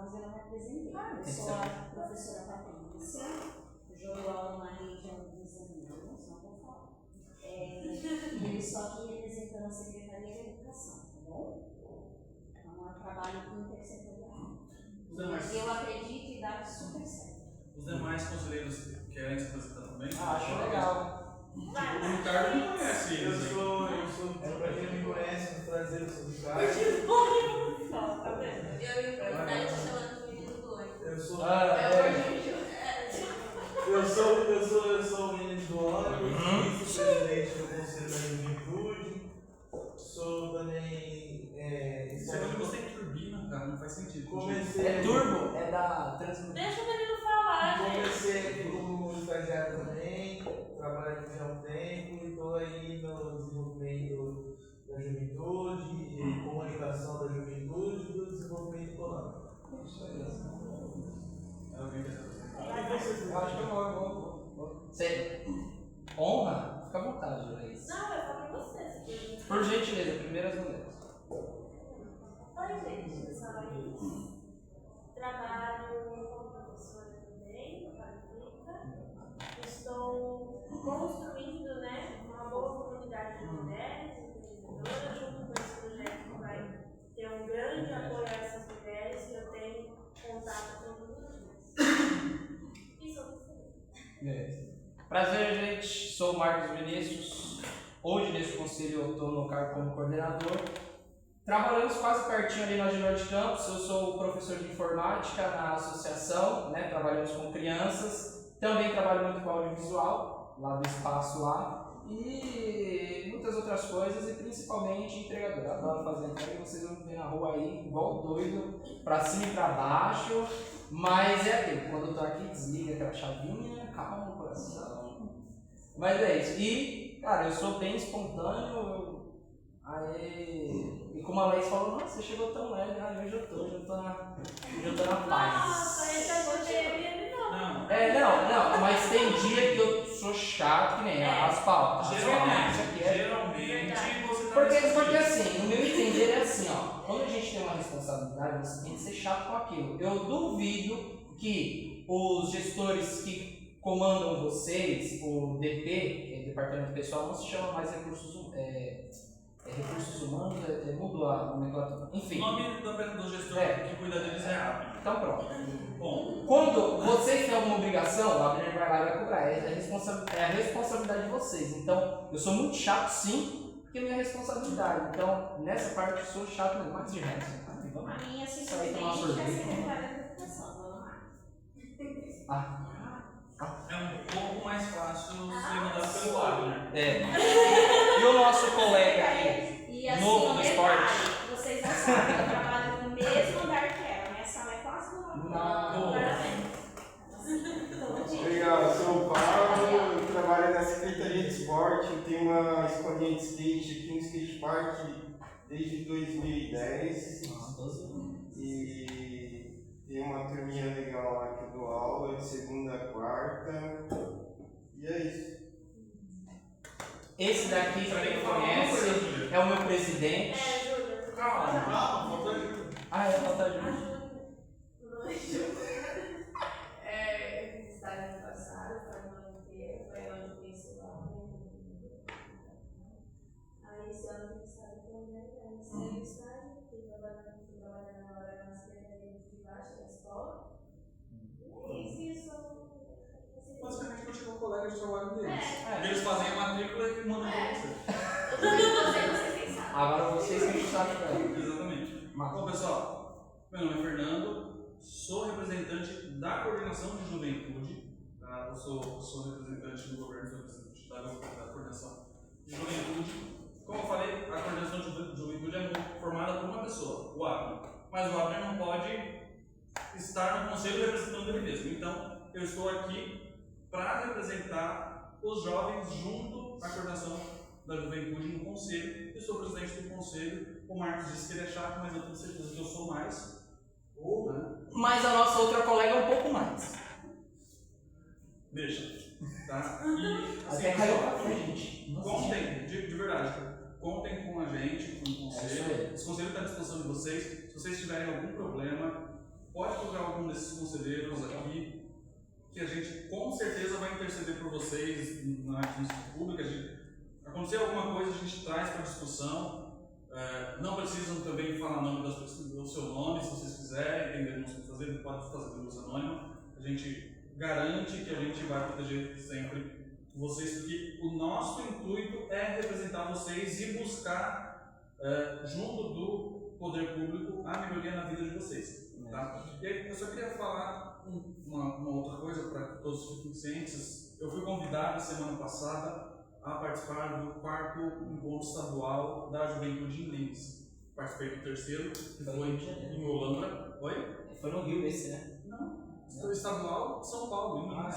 mas eu não me apresentei. Eu sou a professora Patrícia, eu dou aula na rede há alguns anos, não vou falar. E eu estou aqui representando a Secretaria de Educação, tá bom? Então, é um trabalho intersetorial. Os demais, Eu acredito e dá super certo. os demais conselheiros querem se apresentar também? Acho legal. O Ricardo não conhece Eu eles. sou, pra quem não me conhece, um prazer, eu sou o Ricardo. Tá vendo? Eu e o presidente chamando o menino do oi. Eu sou, eu sou o menino do ônibus, vice-presidente do Conselho da Juventude. Sou também. Você não gostei de turbina, cara, não faz sentido. Comecei. É turbo, é da transmissão. Deixa o menino falar, gente. Comecei aqui como estagiário também, trabalho aqui já há um tempo e estou aí no desenvolvimento da juventude, de comunicação da juventude e do desenvolvimento econômico. Isso aí. Alguém quer se apresentar? Eu acho que eu vou. Você honra? Fica à vontade, Laís. Não, eu falo pra você. Se Por gentileza, primeiras mulheres. Oi, gente, eu sou a Laís. Trabalho como professora também, na Patrícia. Estou construindo, né, uma boa comunidade de mulheres empreendedoras, junto com esse projeto que vai ter um grande apoio a essas mulheres que eu tenho contato todos os dias. E sou você. Prazer, gente. Sou o Marcos Vinícius. Hoje, nesse conselho, eu estou no cargo como coordenador. Trabalhamos quase pertinho ali na Genor de Campos. Eu sou professor de informática na associação, né? Trabalhamos com crianças. Também trabalho muito com audiovisual, lá do espaço lá. E muitas outras coisas, e principalmente entregador. Adoro fazer entrega. Vocês vão me ver na rua aí, igual doido, pra cima e pra baixo. Mas é aquilo, quando eu tô aqui, desliga aquela chavinha, calma no coração. Mas é isso. E, cara, eu sou bem espontâneo. Aí, e como a Laís falou, nossa, você chegou tão leve, hoje eu tô na paz. Nossa, esse é o dele, não. Não. Mas tem dia que eu sou chato, que nem as pautas. Geralmente você tá Porque assim, no meu entender é assim, ó, quando a gente tem uma responsabilidade, você tem que ser chato com aquilo. Eu duvido que os gestores que comandam vocês, o DP, que é Departamento Pessoal, não se chama mais recursos humanos, mudou a nomenclatura. O Enfim. nome do gestor que cuida deles é Abner. Então pronto. Bom, Quando vocês têm alguma obrigação, o Abner vai lá e vai cobrar. É a responsabilidade de vocês. Então, eu sou muito chato sim, porque é minha responsabilidade. Então, nessa parte eu sou chato, mas de resto. Vamos A minha Isso aí, tomar simplesmente é sorvete. secretária de educação, dona Marta. é um pouco mais fácil ser mandado pelo Abner. E o nosso colega aqui, E assim, novo um no detalhe, esporte. vocês não sabem, eu trabalho no mesmo andar que ela, minha sala é quase do lado. Não. Legal, eu sou o Paulo, eu trabalho na Secretaria de Esporte, eu tenho uma escolinha de skate aqui no Skate Park desde 2010 e tem uma turminha legal lá que eu dou aula de segunda a quarta e é isso. Esse daqui, pra quem conhece, é o meu presidente. Júlia. Calma, faltou ajuda. Falta de Estágio passado, foi no ano inteiro, foi onde eu conheci lá. Aí esse ano eu estágio também, aí esse estágio, fui trabalhando na hora na secretaria de baixo da escola. E isso, Basicamente, eu chego colega de trabalho deles. Eles fazem a matrícula e mandam pra você. vocês quem sabem. Agora vocês que estão sabendo. Exatamente. Bom, pessoal, meu nome é Fernando, sou representante da coordenação de juventude. Tá? Eu sou representante do governo, sou representante da coordenação de juventude. Como eu falei, a coordenação de juventude é formada por uma pessoa, o Abner. Mas o Abner não pode estar no conselho representando ele mesmo. Então, eu estou aqui para representar os jovens junto à coordenação da juventude no conselho. Eu sou presidente do conselho. O Marcos disse que ele é chato, mas eu tenho certeza que eu sou mais. Mas a nossa outra colega é um pouco mais. Deixa. Tá? E Até assim, caiu pra frente. contem, de verdade, contem com a gente, com o É isso conselho. aí. Esse conselho está à disposição de vocês. Se vocês tiverem algum problema, pode procurar algum desses conselheiros aqui, que a gente com certeza vai interceder por vocês na administração pública. Acontecer alguma coisa, a gente traz para discussão. Não precisam também falar do seu nome, se vocês quiserem, entenderem o que fazer, pode fazer luz anônima. A gente garante que a gente vai proteger sempre vocês, porque o nosso intuito é representar vocês e buscar, junto do poder público, a melhoria na vida de vocês. Tá? E aí, eu só queria falar uma outra coisa para que todos fiquem cientes. Eu fui convidado semana passada a participar do 4º encontro estadual da Juventude em Lins. Participei do 3º, que foi em Holanda. Oi? Foi no Rio esse, né? Não, foi estadual de São Paulo, em Lins.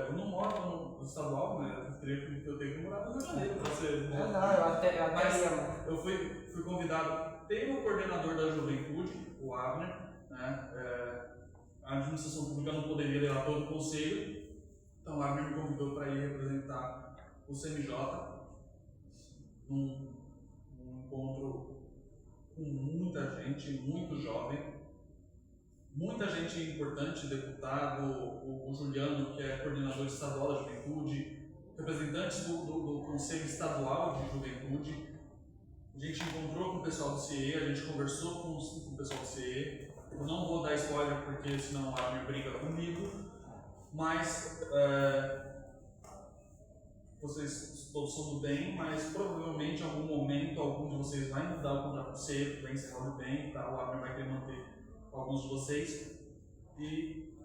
Eu não moro no estadual, né? Eu tenho que morar no Rio de Janeiro para ser. Mas eu fui convidado pelo coordenador da Juventude, o Abner, né? A administração pública não poderia levar todo o conselho. Então, o Abner me convidou para ir representar o CMJ num encontro com muita gente, muito jovem, muita gente importante, deputado, o Juliano, que é coordenador estadual da Juventude, representantes do Conselho Estadual de Juventude. A gente encontrou com o pessoal do CIE, a gente conversou com o pessoal do CIE. Eu não vou dar spoiler porque senão o Abner briga comigo. Mas vocês todos são do bem, mas provavelmente em algum momento algum de vocês vai mudar o contrato cedo, vai encerrar o bem, tá? O Abner vai querer manter alguns de vocês. E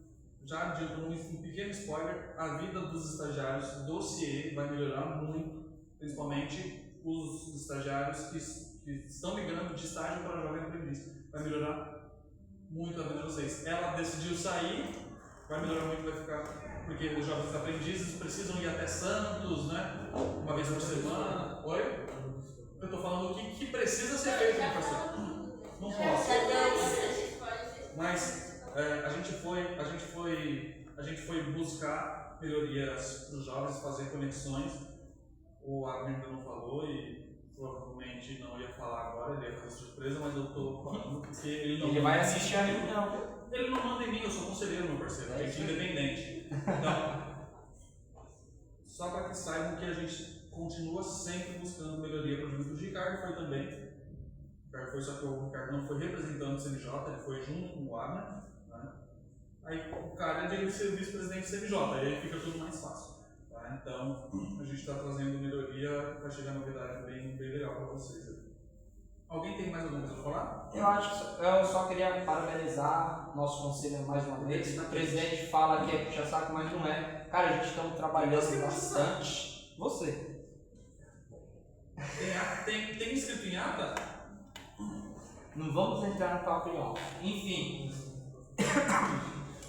já adianto um pequeno spoiler, a vida dos estagiários do CIE vai melhorar muito, principalmente os estagiários que estão migrando de estágio para jovem aprendiz. Vai melhorar muito a vida de vocês. Ela decidiu sair. Vai melhorar muito, vai ficar, porque os jovens aprendizes precisam ir até Santos, né? Uma vez por semana. Oi? Eu estou falando o que precisa ser feito, meu parceiro. Não posso. Mas a gente foi buscar melhorias para os jovens, fazer conexões. O Abner ainda não falou e provavelmente não ia falar agora, ele ia fazer surpresa, mas eu estou falando porque ele vai assistir a reunião. Ele não manda em mim, eu sou conselheiro, meu parceiro, a gente é independente. Então, só para que saibam que a gente continua sempre buscando melhoria para o juventude. O Ricardo foi também. O Ricardo foi, só que o Ricardo não foi representando o CNJ, ele foi junto com o Abner. Né? Aí o cara é de ser vice-presidente do CNJ, aí fica tudo mais fácil. Tá? Então, a gente está trazendo melhoria para chegar novidade bem legal para vocês. Alguém tem mais alguma coisa para falar? Eu só queria parabenizar nosso conselho mais uma vez. O presidente fala que é puxa-saco, mas não é. Cara, a gente está trabalhando bastante. Você. Tem escrito em ata? Não vamos entrar no papo de alto. Enfim.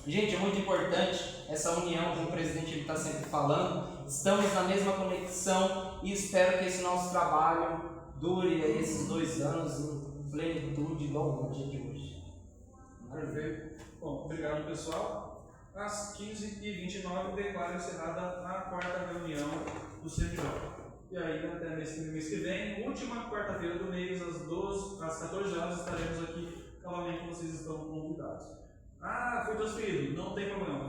Gente, é muito importante essa união que o presidente está sempre falando. Estamos na mesma conexão e espero que esse nosso trabalho dure esses 2 anos em plenitude, igual o dia de hoje. Perfeito. Bom, obrigado pessoal. Às 15h29 declaro encerrada a 4ª reunião do CNJ. E aí, até mês que vem, última quarta-feira do mês, às 14 horas, estaremos aqui novamente. Vocês estão convidados. Foi transferido, não tem problema.